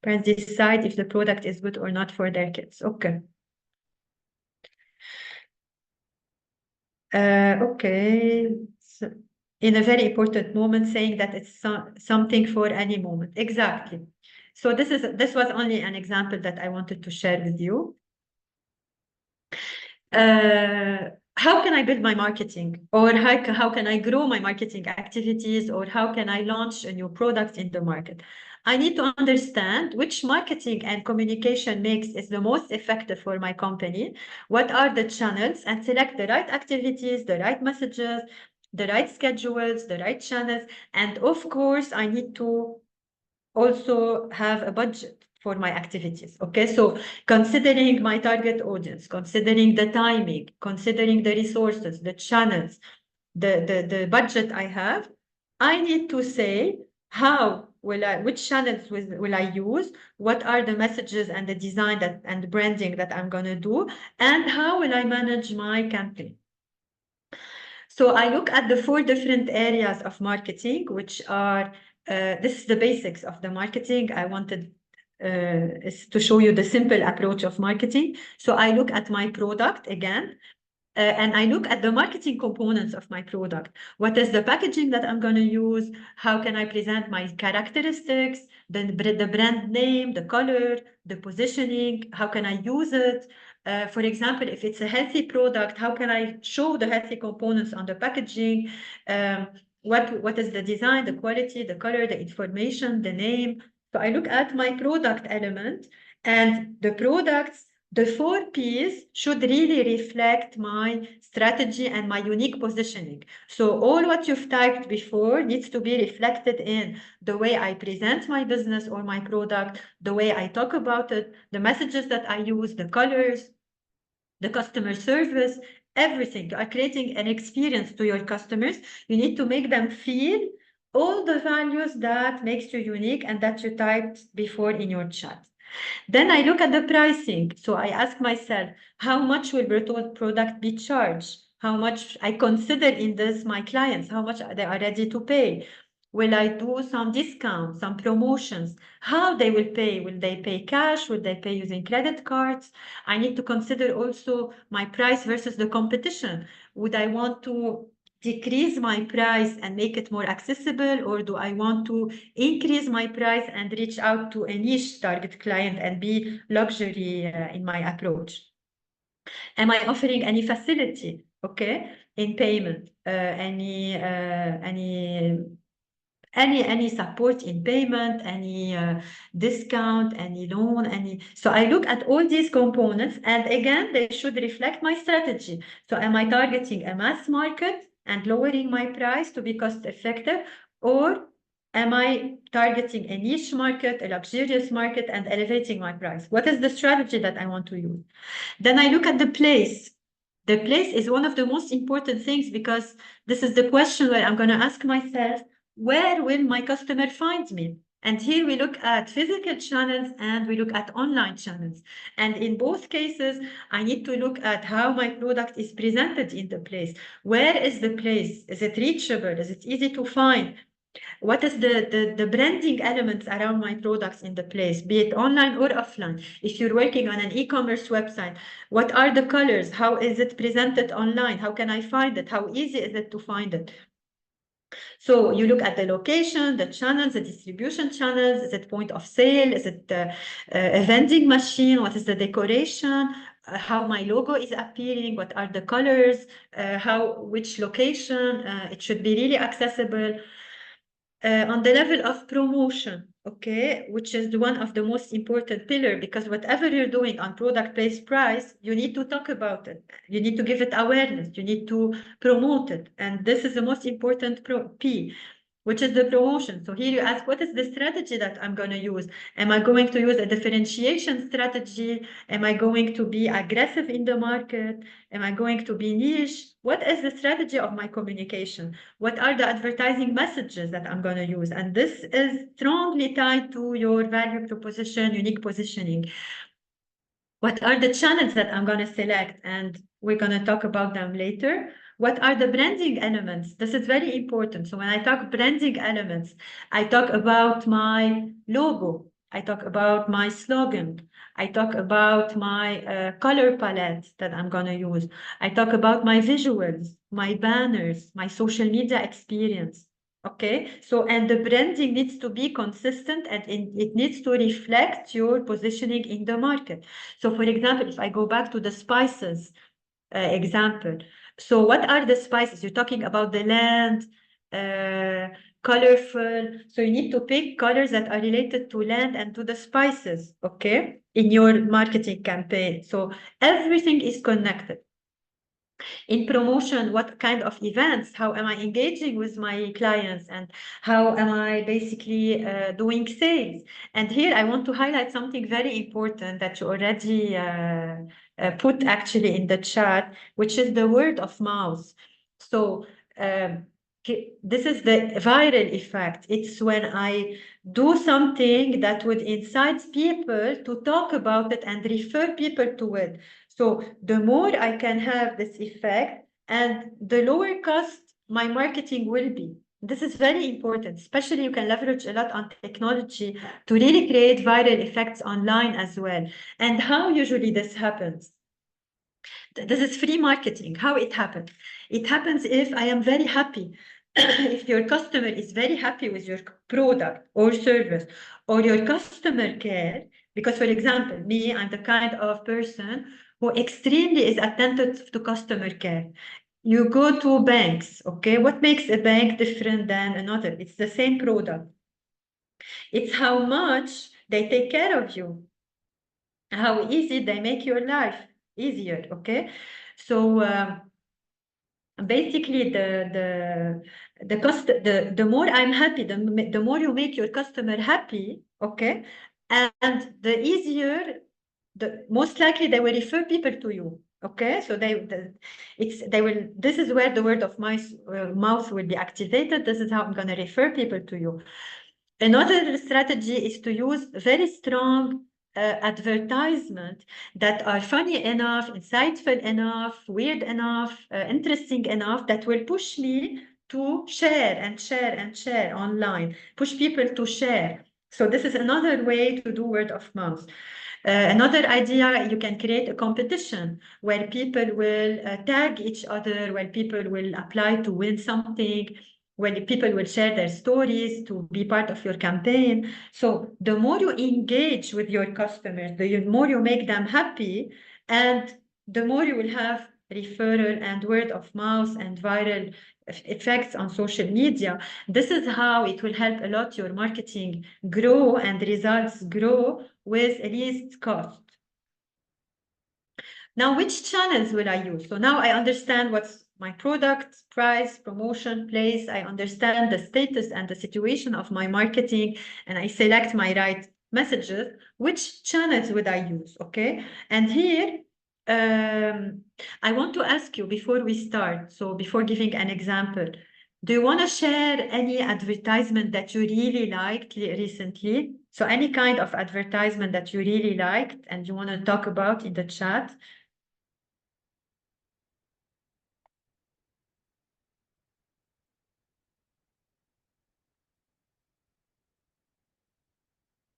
parents decide if the product is good or not for their kids. Okay. Okay. So, in a very important moment, saying that it's something for any moment. Exactly. So this was only an example that I wanted to share with you. How can I build my marketing, or how can I grow my marketing activities, or how can I launch a new product in the market? I need to understand which marketing and communication mix is the most effective for my company, what are the channels, and select the right activities, the right messages, the right schedules, the right channels. And of course, I need to also have a budget for my activities. Okay, so considering my target audience, considering the timing, considering the resources, the channels, the budget I have, I need to say which channels will I use? What are the messages and the design and the branding that I'm going to do? And how will I manage my campaign? So I look at the 4 different areas of marketing, which are, this is the basics of the marketing. I wanted is to show you the simple approach of marketing. So I look at my product again, and I look at the marketing components of my product. What is the packaging that I'm going to use? How can I present my characteristics, the brand name, the color, the positioning? How can I use it? For example, if it's a healthy product, how can I show the healthy components on the packaging? What is the design, the quality, the color, the information, the name? So I look at my product element, and the products, the 4 Ps should really reflect my strategy and my unique positioning. So all what you've typed before needs to be reflected in the way I present my business or my product, the way I talk about it, the messages that I use, the colors, the customer service, everything. You are creating an experience to your customers. You need to make them feel all the values that makes you unique and that you typed before in your chat. Then I look at the pricing. So I ask myself, how much will product be charged? How much I consider in this my clients, how much they are ready to pay? Will I do some discounts, some promotions? How they will pay? Will they pay cash? Will they pay using credit cards? I need to consider also my price versus the competition. Would I want to decrease my price and make it more accessible, or do I want to increase my price and reach out to a niche target client and be luxury in my approach? Am I offering any facility, okay, in payment, any support in payment, any discount, any loan, so I look at all these components, and again, they should reflect my strategy. So am I targeting a mass market and lowering my price to be cost effective, or am I targeting a niche market, a luxurious market, and elevating my price? What is the strategy that I want to use? Then I look at the place. The place is one of the most important things, because this is the question where I'm going to ask myself, where will my customer find me? And here we look at physical channels and we look at online channels. And in both cases, I need to look at how my product is presented in the place. Where is the place? Is it reachable? Is it easy to find? What is the branding elements around my products in the place, be it online or offline? If you're working on an e-commerce website, what are the colors? How is it presented online? How can I find it? How easy is it to find it? So you look at the location, the channels, the distribution channels. Is it point of sale? Is it a vending machine? What is the decoration? How my logo is appearing? What are the colors? Which location? It should be really accessible. On the level of promotion, okay, which is one of the most important pillar, because whatever you're doing on product place price, you need to talk about it. You need to give it awareness. You need to promote it. And this is the most important P, which is the promotion. So here you ask, what is the strategy that I'm going to use? Am I going to use a differentiation strategy? Am I going to be aggressive in the market? Am I going to be niche? What is the strategy of my communication? What are the advertising messages that I'm going to use? And this is strongly tied to your value proposition, unique positioning. What are the channels that I'm going to select? And we're going to talk about them later. What are the branding elements? This is very important. So when I talk branding elements, I talk about my logo. I talk about my slogan. I talk about my color palette that I'm going to use. I talk about my visuals, my banners, my social media experience. Okay, so and the branding needs to be consistent, and it needs to reflect your positioning in the market. So for example, if I go back to the spices example, so what are the spices? You're talking about the land, colorful. So you need to pick colors that are related to land and to the spices, okay, in your marketing campaign. So everything is connected. In promotion, what kind of events? How am I engaging with my clients? And how am I basically doing sales? And here I want to highlight something very important that you already put actually in the chat, which is the word of mouth. So this is the viral effect. It's when I do something that would incite people to talk about it and refer people to it. So the more I can have this effect, and the lower cost my marketing will be. This is very important, especially you can leverage a lot on technology to really create viral effects online as well. And how usually this happens? This is free marketing. How it happens? It happens if I am very happy. If your customer is very happy with your product or service, or your customer care, because for example, me, I'm the kind of person who extremely is attentive to customer care. You go to banks, okay? What makes a bank different than another? It's the same product. It's how much they take care of you, how easy they make your life easier, okay? So basically the more I'm happy, the more you make your customer happy, okay? And the easier, the most likely they will refer people to you, okay? So this is where the word of mouth will be activated. This is how I'm going to refer people to you. Another strategy is to use very strong advertisement that are funny enough, insightful enough, weird enough, interesting enough, that will push me to share and share and share online, push people to share. So this is another way to do word of mouth. Another idea, you can create a competition where people will tag each other, where people will apply to win something, when people will share their stories to be part of your campaign. So the more you engage with your customers, the more you make them happy, and the more you will have referral and word of mouth and viral effects on social media. This is how it will help a lot your marketing grow and results grow with least cost. Now, which channels will I use? So now I understand what's my product, price, promotion, place. I understand the status and the situation of my marketing, and I select my right messages. Which channels would I use? Okay. And here, I want to ask you before we start, so before giving an example, do you want to share any advertisement that you really liked recently? So any kind of advertisement that you really liked and you want to talk about in the chat?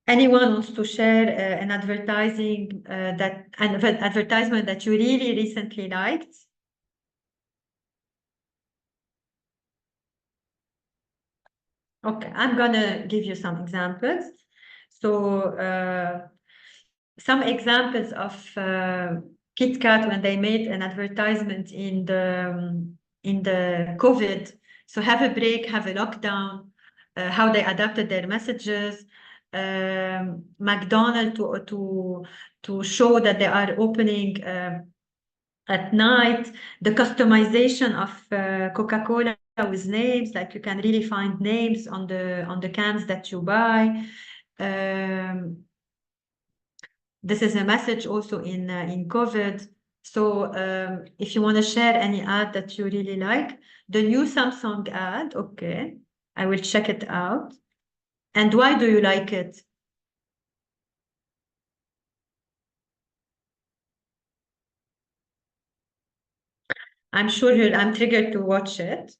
Anyone wants to share an advertisement that you really recently liked? Okay, I'm gonna give you some examples. So some examples of KitKat when they made an advertisement in the COVID. So have a break, have a lockdown, how they adapted their messages. McDonald's to show that they are opening at night, the customization of Coca-Cola with names, like you can really find names on the cans that you buy. This is a message also in COVID. So if you want to share any ad that you really like, the new Samsung ad, okay, I will check it out. And why do you like it? I'm sure I'm triggered to watch it.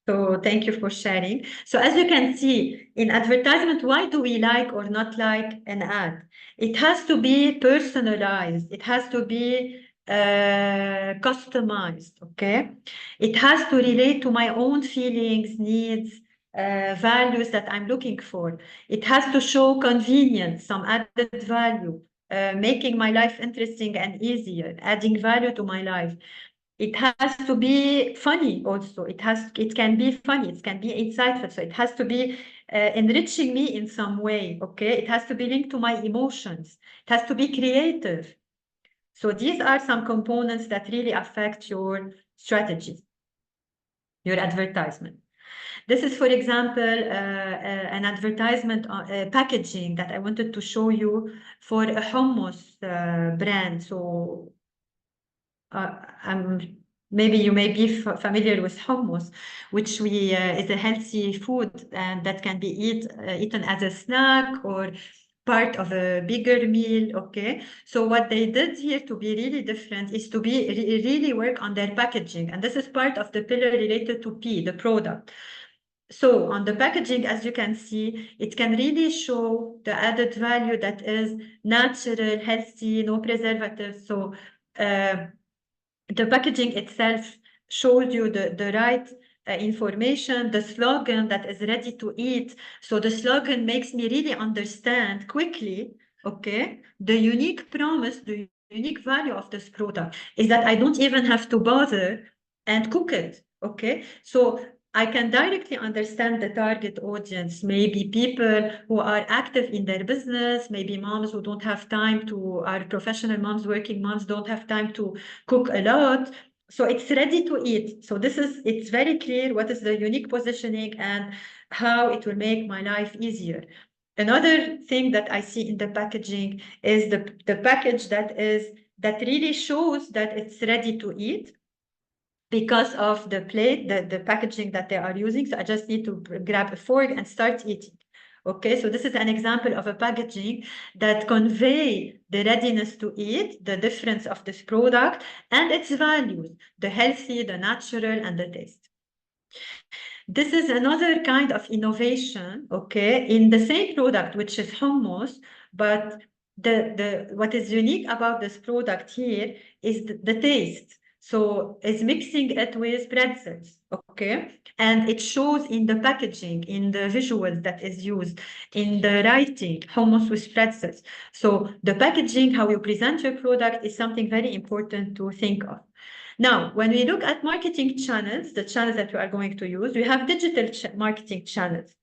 So thank you for sharing. So as you can see in advertisement, why do we like or not like an ad? It has to be personalized. It has to be customized, okay? It has to relate to my own feelings, needs, values that I'm looking for. It has to show convenience, some added value, making my life interesting and easier, adding value to my life. It has to be funny also. It can be funny, it can be insightful. So it has to be enriching me in some way, okay? It has to be linked to my emotions. It has to be creative. So these are some components that really affect your strategy, your advertisement. This is, for example, an advertisement packaging that I wanted to show you for a hummus brand. So I'm maybe you may be familiar with hummus, which is a healthy food and that can be eaten as a snack or part of a bigger meal, okay? So what they did here to be really different is to be really work on their packaging. And this is part of the pillar related to P, the product. So on the packaging, as you can see, it can really show the added value that is natural, healthy, no preservatives. So the packaging itself shows you the right information, the slogan that is ready to eat. So the slogan makes me really understand quickly, okay, the unique promise, the unique value of this product is that I don't even have to bother and cook it, okay? So I can directly understand the target audience, maybe people who are active in their business, maybe moms who don't have time to, are professional moms, working moms, don't have time to cook a lot. So it's ready to eat. So it's very clear what is the unique positioning and how it will make my life easier. Another thing that I see in the packaging is the package that really shows that it's ready to eat, because of the plate, the packaging that they are using. So I just need to grab a fork and start eating. Okay, so this is an example of a packaging that convey the readiness to eat, the difference of this product and its values, the healthy, the natural, and the taste. This is another kind of innovation, okay, in the same product, which is hummus, but what is unique about this product here is the taste. So it's mixing it with pretzels, okay? And it shows in the packaging, in the visuals that is used, in the writing, hummus with pretzels. So the packaging, how you present your product is something very important to think of. Now, when we look at marketing channels, the channels that we are going to use, we have digital marketing channels.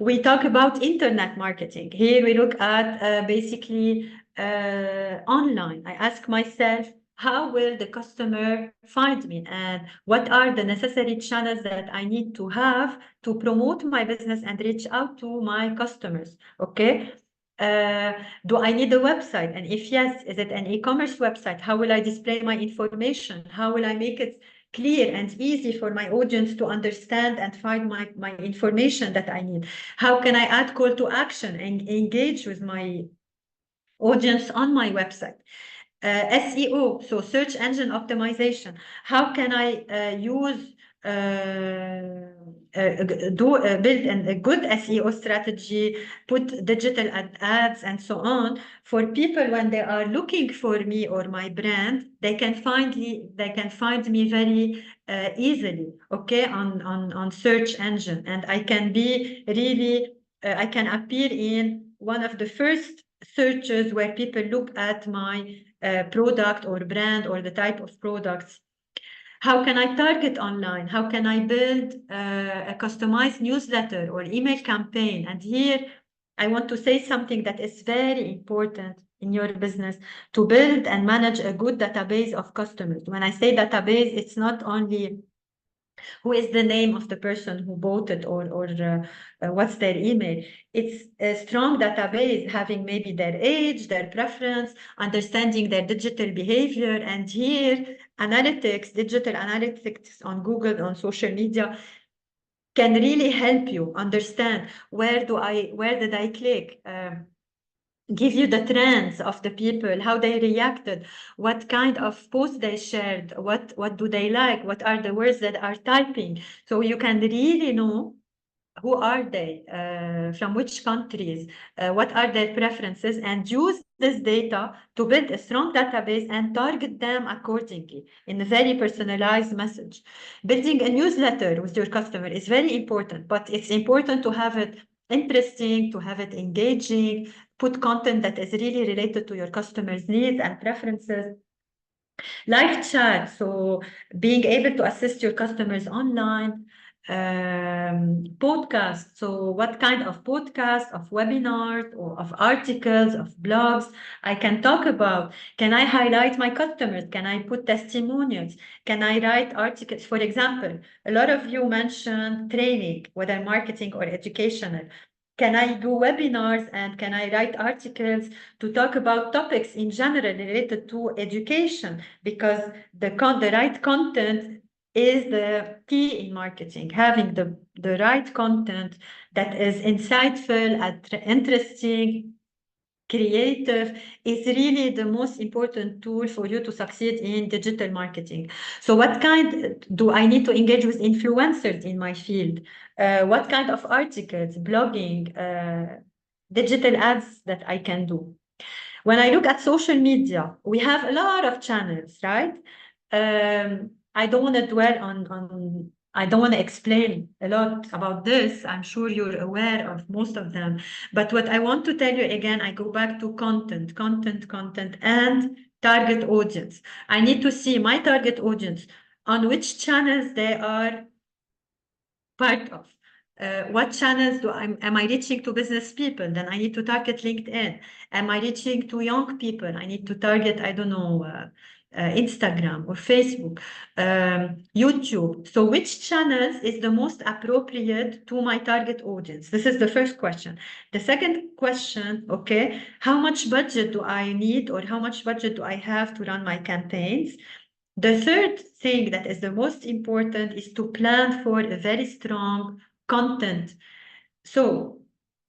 We talk about internet marketing. Here we look at basically online. I ask myself, how will the customer find me? And what are the necessary channels that I need to have to promote my business and reach out to my customers? Okay. Do I need a website? And if yes, is it an e-commerce website? How will I display my information? How will I make it clear and easy for my audience to understand and find my information that I need? How can I add call to action and engage with my audience on my website? SEO, so search engine optimization. How can I use build a good SEO strategy, put digital ads and so on for people when they are looking for me or my brand, they can find me very easily, okay, on search engine, and I can be really I can appear in one of the first searches where people look at my product or brand or the type of products. How can I target online? How can I build a customized newsletter or email campaign? And here I want to say something that is very important in your business, to build and manage a good database of customers. When I say database, it's not only who is the name of the person who bought it or what's their email. It's a strong database having maybe their age, their preference, understanding their digital behavior. And here, analytics, digital analytics on Google, on social media, can really help you understand where did I click, give you the trends of the people, how they reacted, what kind of posts they shared, what do they like, what are the words that are typing. So you can really know who are they, from which countries, what are their preferences, and use this data to build a strong database and target them accordingly in a very personalized message. Building a newsletter with your customer is very important, but it's important to have it interesting, to have it engaging, put content that is really related to your customers' needs and preferences. Live chat, so being able to assist your customers online. Podcast, so what kind of podcast, of webinars, or of articles, of blogs I can talk about? Can I highlight my customers? Can I put testimonials? Can I write articles? For example, a lot of you mentioned training, whether marketing or educational. Can I do webinars and can I write articles to talk about topics in general related to education? Because the right content is the key in marketing. Having the right content that is insightful and interesting, creative is really the most important tool for you to succeed in digital marketing. So what kind do I need to engage with influencers in my field? What kind of articles, blogging, digital ads that I can do? When I look at social media, we have a lot of channels, right? I don't want to dwell on I don't want to explain a lot about this. I'm sure you're aware of most of them. But what I want to tell you again, I go back to content, and target audience. I need to see my target audience on which channels they are part of. What channels am I reaching to business people? Then I need to target LinkedIn. Am I reaching to young people? I need to target, I don't know, Instagram or Facebook, YouTube. So which channels is the most appropriate to my target audience? This is the first question. The second question, okay, how much budget do I need or how much budget do I have to run my campaigns? The third thing that is the most important is to plan for a very strong content. So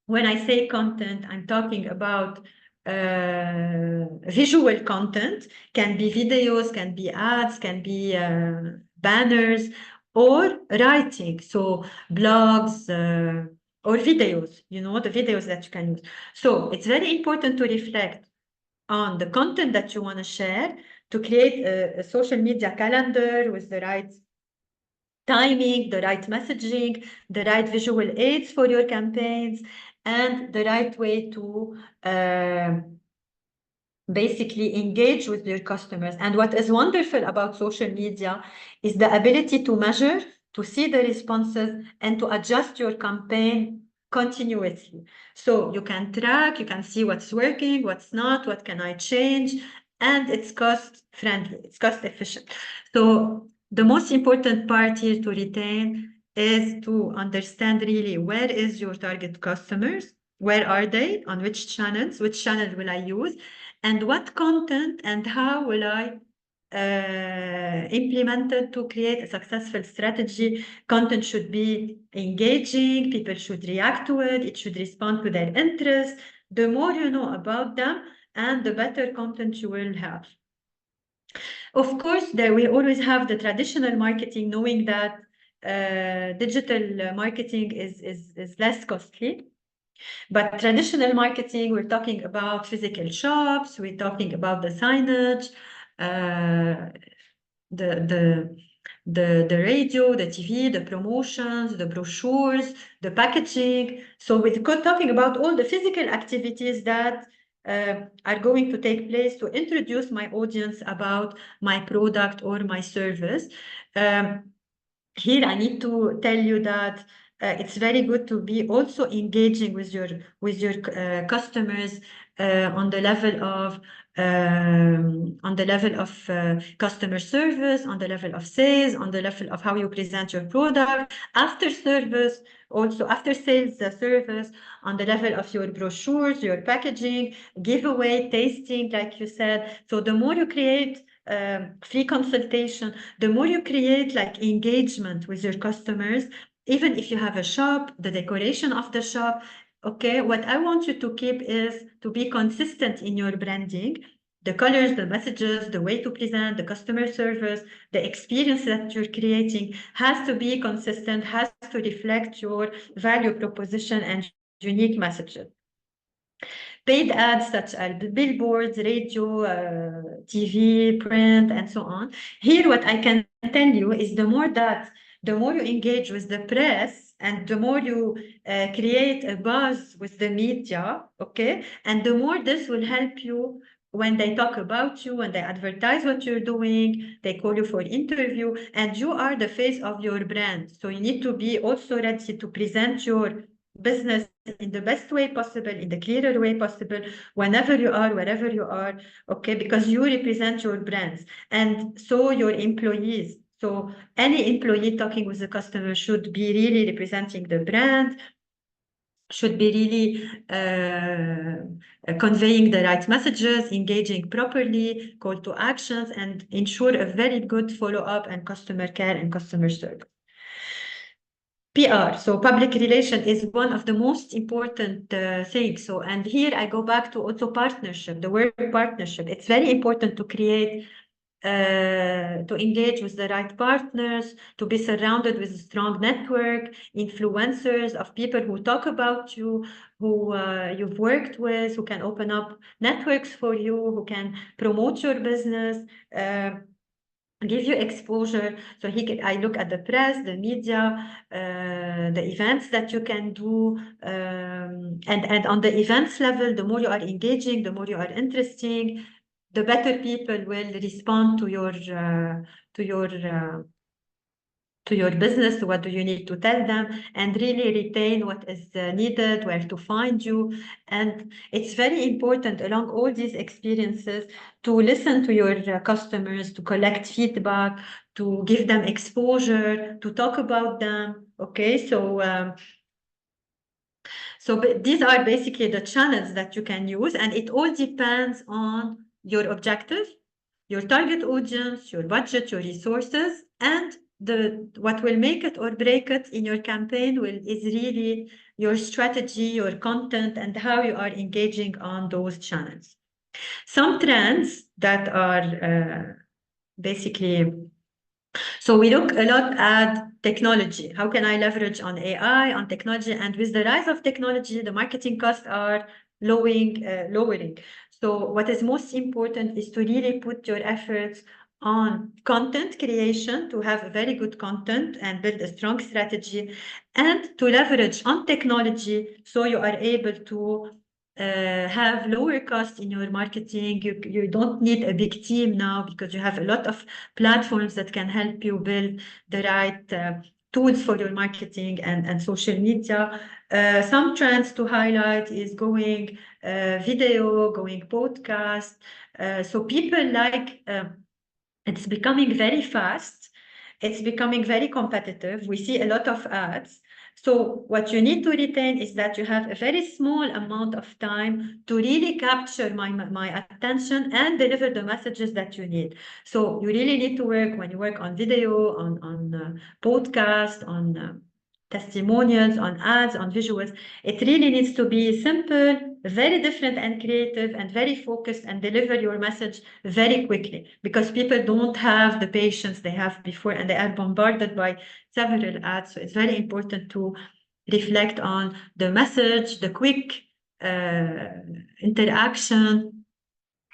when I say content, I'm talking about visual content, can be videos, can be ads, can be banners, or writing, so blogs or videos, you know, the videos that you can use. So it's very important to reflect on the content that you want to share, to create a social media calendar with the right timing, the right messaging, the right visual aids for your campaigns, and the right way to basically engage with your customers. And what is wonderful about social media is the ability to measure, to see the responses, and to adjust your campaign continuously. So you can track, you can see what's working, what's not, what can I change, and it's cost friendly, it's cost efficient. So the most important part here to retain is to understand really where is your target customers, where are they, on which channels, which channel will I use, and what content and how will I implement it to create a successful strategy. Content should be engaging, people should react to it, it should respond to their interests. The more you know about them, and the better content you will have. Of course, there we always have the traditional marketing, knowing that digital marketing is less costly. But traditional marketing, we're talking about physical shops, we're talking about the signage, the radio, the TV, the promotions, the brochures, the packaging. So we're talking about all the physical activities that are going to take place to introduce my audience about my product or my service. Here I need to tell you that it's very good to be also engaging with your customers on the level of customer service, on the level of sales, on the level of how you present your product, after service, also after sales service, on the level of your brochures, your packaging, giveaway, tasting, like you said. So the more you create free consultation, the more you create like engagement with your customers, even if you have a shop, the decoration of the shop. Okay, what I want you to keep is to be consistent in your branding, the colors, the messages, the way to present, the customer service, the experience that you're creating has to be consistent, has to reflect your value proposition and unique messages. Paid ads such as billboards, radio, TV, print, and so on. Here, what I can tell you is the more you engage with the press and the more you create a buzz with the media, okay, and the more this will help you when they talk about you, when they advertise what you're doing, they call you for interview, and you are the face of your brand. So you need to be also ready to present your business in the best way possible, in the clearer way possible, whenever you are, wherever you are, okay, because you represent your brands, and so your employees. So any employee talking with the customer should be really representing the brand, should be really conveying the right messages, engaging properly, call to actions, and ensure a very good follow-up and customer care and customer service. PR, so public relation, is one of the most important things. So, and here I go back to also partnership, the word partnership. It's very important to create, to engage with the right partners, to be surrounded with a strong network, influencers of people who talk about you, who you've worked with, who can open up networks for you, who can promote your business, give you exposure. So I look at the press, the media, the events that you can do, and on the events level, the more you are engaging, the more you are interesting, the better people will respond to your business, what do you need to tell them, and really retain what is needed, where to find you. And it's very important along all these experiences to listen to your customers, to collect feedback, to give them exposure, to talk about them. Okay, so these are basically the channels that you can use, and it all depends on your objective, your target audience, your budget, your resources, and what will make it or break it in your campaign is really your strategy, your content, and how you are engaging on those channels. Some trends that are basically, so we look a lot at technology. How can I leverage on AI, on technology? And with the rise of technology, the marketing costs are lowering. So what is most important is to really put your efforts on content creation, to have very good content and build a strong strategy, and to leverage on technology so you are able to have lower costs in your marketing. You don't need a big team now because you have a lot of platforms that can help you build the right tools for your marketing and social media. Some trends to highlight is going video, going podcast. So people like, it's becoming very fast. It's becoming very competitive. We see a lot of ads. So what you need to retain is that you have a very small amount of time to really capture my attention and deliver the messages that you need. So you really need to work, when you work on video, on podcast, on testimonials, on ads, on visuals, it really needs to be simple, very different and creative, and very focused, and deliver your message very quickly, because people don't have the patience they have before, and they are bombarded by several ads. So it's very important to reflect on the message, the quick interaction,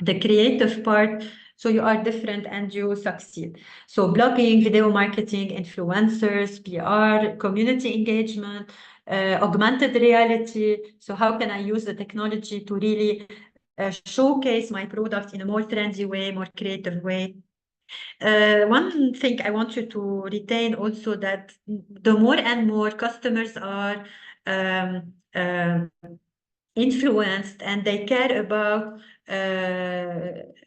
the creative part, so you are different and you succeed. So blogging, video marketing, influencers, PR, community engagement, augmented reality. So how can I use the technology to really showcase my product in a more trendy way, more creative way? One thing I want you to retain also, that the more and more customers are influenced, and they care about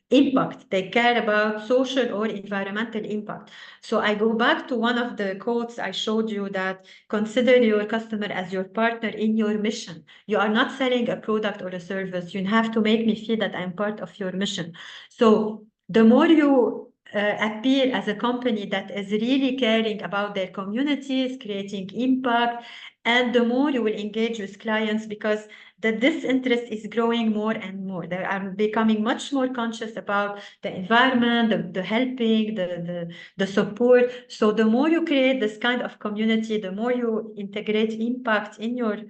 impact. They care about social or environmental impact. So I go back to one of the quotes I showed you, that consider your customer as your partner in your mission. You are not selling a product or a service. You have to make me feel that I'm part of your mission. So the more you appear as a company that is really caring about their communities, creating impact, and the more you will engage with clients, because the disinterest is growing more and more. They are becoming much more conscious about the environment, the helping, the support. So the more you create this kind of community, the more you integrate impact in your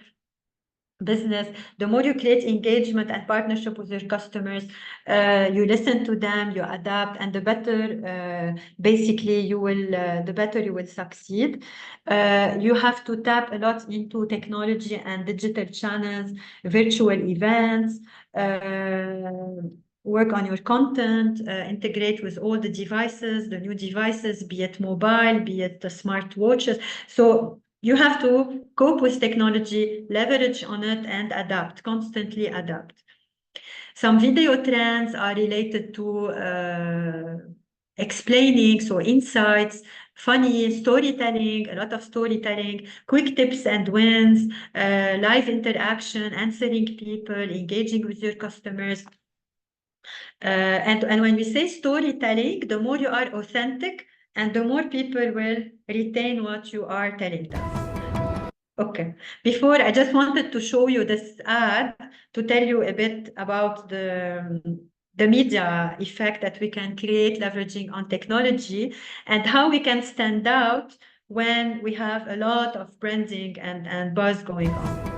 business, the more you create engagement and partnership with your customers, you listen to them, you adapt, and the better basically you will, the better you will succeed. You have to tap a lot into technology and digital channels, virtual events, work on your content, integrate with all the devices, the new devices, be it mobile, be it the smart watches. So you have to cope with technology, leverage on it, and adapt, constantly adapt. Some video trends are related to explaining, so insights, funny storytelling, a lot of storytelling, quick tips and wins, live interaction, answering people, engaging with your customers. And when we say storytelling, the more you are authentic and the more people will retain what you are telling them. Okay, before I just wanted to show you this ad to tell you a bit about the media effect that we can create leveraging on technology and how we can stand out when we have a lot of branding and buzz going on.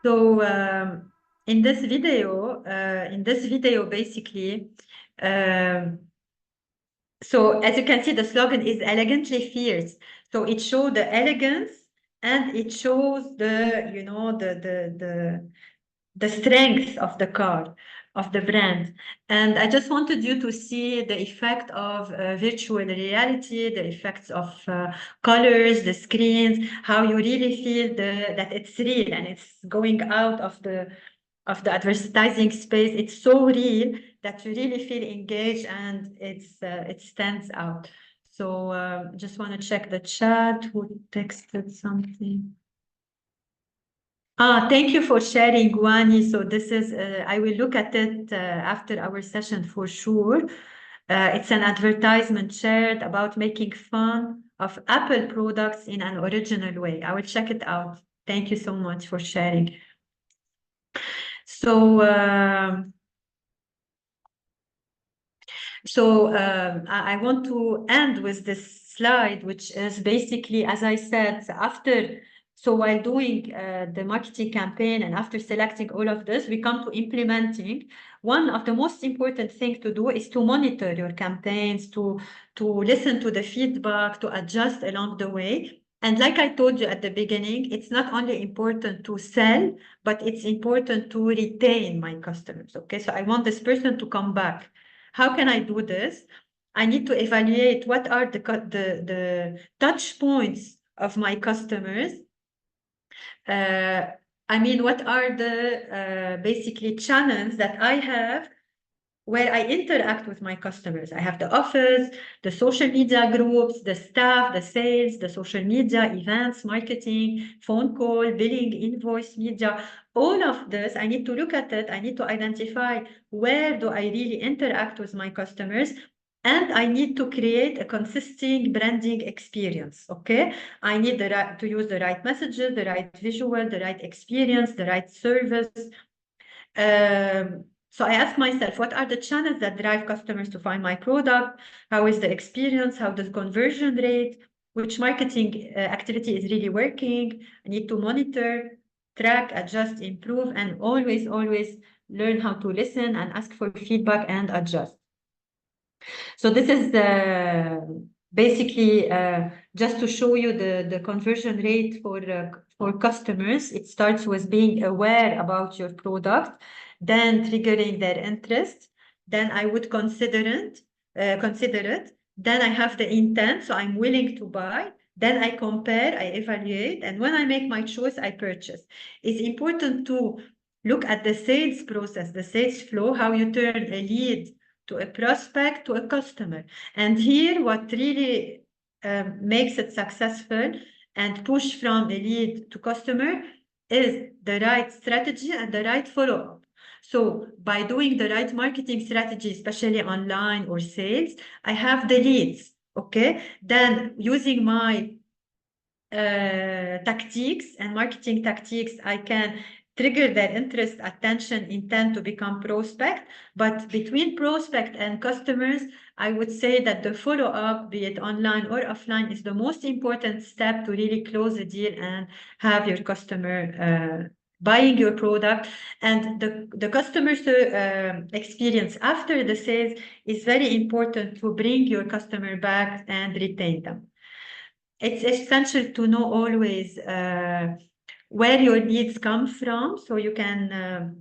So in this video, basically, so as you can see, the slogan is elegantly fierce. So it shows the elegance and it shows the, you know, the strength of the car, of the brand. And I just wanted you to see the effect of virtual reality, the effects of colors, the screens, how you really feel that it's real and it's going out of the advertising space. It's so real that you really feel engaged and it stands out. So just want to check the chat. Who texted something? Thank you for sharing, Guani. So this is, I will look at it after our session for sure. It's an advertisement shared about making fun of Apple products in an original way. I will check it out. Thank you so much for sharing. So, I want to end with this slide, which is basically, as I said, so while doing the marketing campaign and after selecting all of this, we come to implementing. One of the most important things to do is to monitor your campaigns, to listen to the feedback, to adjust along the way. And like I told you at the beginning, it's not only important to sell, but it's important to retain my customers. Okay, so I want this person to come back. How can I do this? I need to evaluate what are the touch points of my customers. I mean, what are the basically channels that I have where I interact with my customers? I have the office, the social media groups, the staff, the sales, the social media, events, marketing, phone call, billing, invoice, media. All of this, I need to look at it. I need to identify where do I really interact with my customers. And I need to create a consistent branding experience, okay? I need to use the right messages, the right visual, the right experience, the right service. So I ask myself, what are the channels that drive customers to find my product? How is the experience? How does conversion rate? Which marketing activity is really working? I need to monitor, track, adjust, improve, and always learn how to listen and ask for feedback and adjust. So this is basically just to show you the conversion rate for customers. It starts with being aware about your product, then triggering their interest. Then I would consider it. Then I have the intent, so I'm willing to buy. Then I compare, I evaluate, and when I make my choice, I purchase. It's important to look at the sales process, the sales flow, how you turn a lead to a prospect to a customer. And here, what really makes it successful and push from a lead to customer is the right strategy and the right follow-up. So by doing the right marketing strategy, especially online or sales, I have the leads, okay? Then using my tactics and marketing tactics, I can trigger their interest, attention, intent to become prospect. But between prospect and customers, I would say that the follow-up, be it online or offline, is the most important step to really close the deal and have your customer buying your product, and the customer experience after the sales is very important to bring your customer back and retain them. It's essential to know always where your needs come from, so you can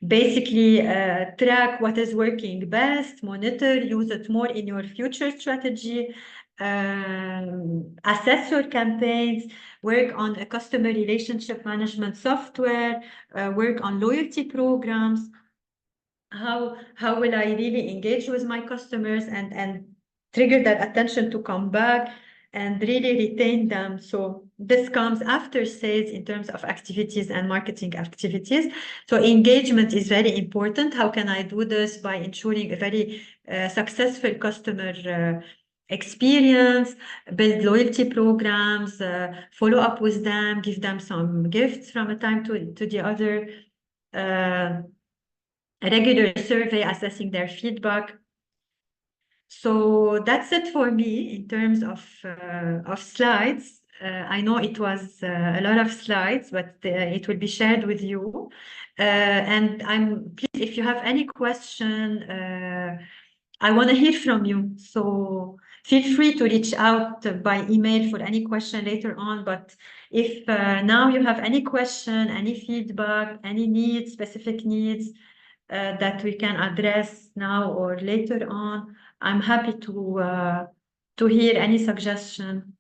basically track what is working best, monitor, use it more in your future strategy, assess your campaigns, work on a customer relationship management software, work on loyalty programs. How will I really engage with my customers and trigger that attention to come back and really retain them? So this comes after sales in terms of activities and marketing activities. So engagement is very important. How can I do this? By ensuring a very successful customer experience, build loyalty programs, follow up with them, give them some gifts from a time to the other, a regular survey assessing their feedback. So that's it for me in terms of slides. I know it was a lot of slides, but it will be shared with you. And please, if you have any question, I want to hear from you. So feel free to reach out by email for any question later on. But if now you have any question, any feedback, any needs, specific needs that we can address now or later on, I'm happy to hear any suggestion.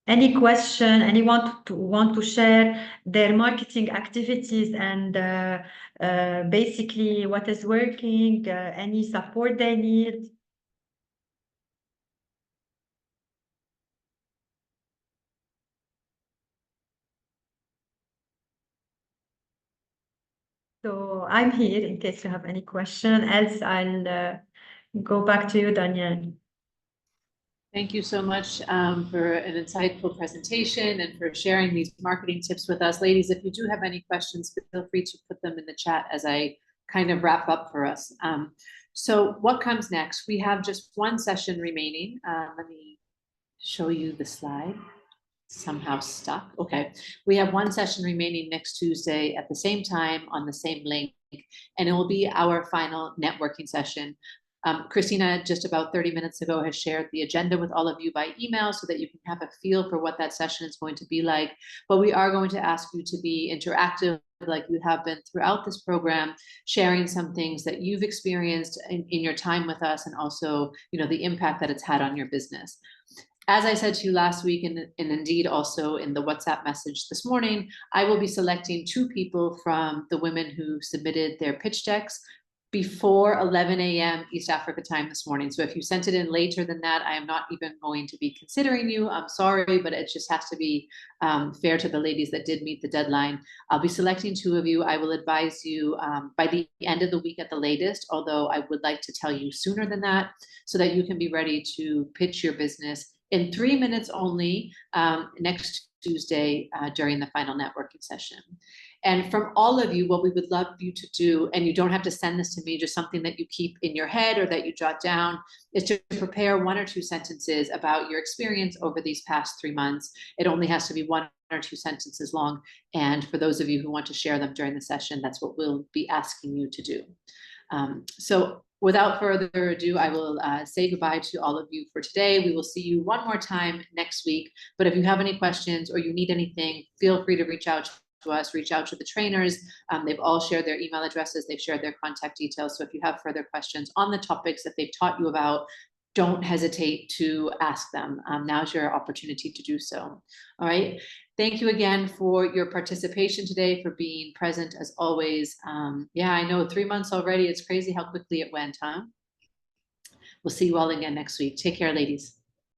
Any question, anyone want to share their marketing activities and basically what is working, any support they need? So I'm here in case you have any question. Else I'll go back to you, Danielle. Thank you so much for an insightful presentation and for sharing these marketing tips with us. Ladies, if you do have any questions, feel free to put them in the chat as I kind of wrap up for us. So what comes next? We have just one session remaining. Let me show you the slide. Somehow stuck. Okay, we have one session remaining next Tuesday at the same time on the same link, and it will be our final networking session. Christina, just about 30 minutes ago, has shared the agenda with all of you by email so that you can have a feel for what that session is going to be like. But we are going to ask you to be interactive like you have been throughout this program, sharing some things that you've experienced in your time with us, and also, you know, the impact that it's had on your business. As I said to you last week, and indeed also in the WhatsApp message this morning, I will be selecting 2 people from the women who submitted their pitch decks before 11 a.m. East Africa time this morning. So if you sent it in later than that, I am not even going to be considering you. I'm sorry, but it just has to be fair to the ladies that did meet the deadline. I'll be selecting 2 of you. I will advise you by the end of the week at the latest, although I would like to tell you sooner than that so that you can be ready to pitch your business in 3 minutes only next Tuesday during the final networking session. And from all of you, what we would love you to do, and you don't have to send this to me, just something that you keep in your head or that you jot down, is to prepare 1 or 2 sentences about your experience over these past 3 months. It only has to be 1 or 2 sentences long. And for those of you who want to share them during the session, that's what we'll be asking you to do. So without further ado, I will say goodbye to all of you for today. We will see you one more time next week. But if you have any questions or you need anything, feel free to reach out to us, reach out to the trainers. They've all shared their email addresses. They've shared their contact details. So if you have further questions on the topics that they've taught you about, don't hesitate to ask them. Now's your opportunity to do so. All right. Thank you again for your participation today, for being present as always. Yeah, I know 3 months already. It's crazy how quickly it went, huh? We'll see you all again next week. Take care, ladies.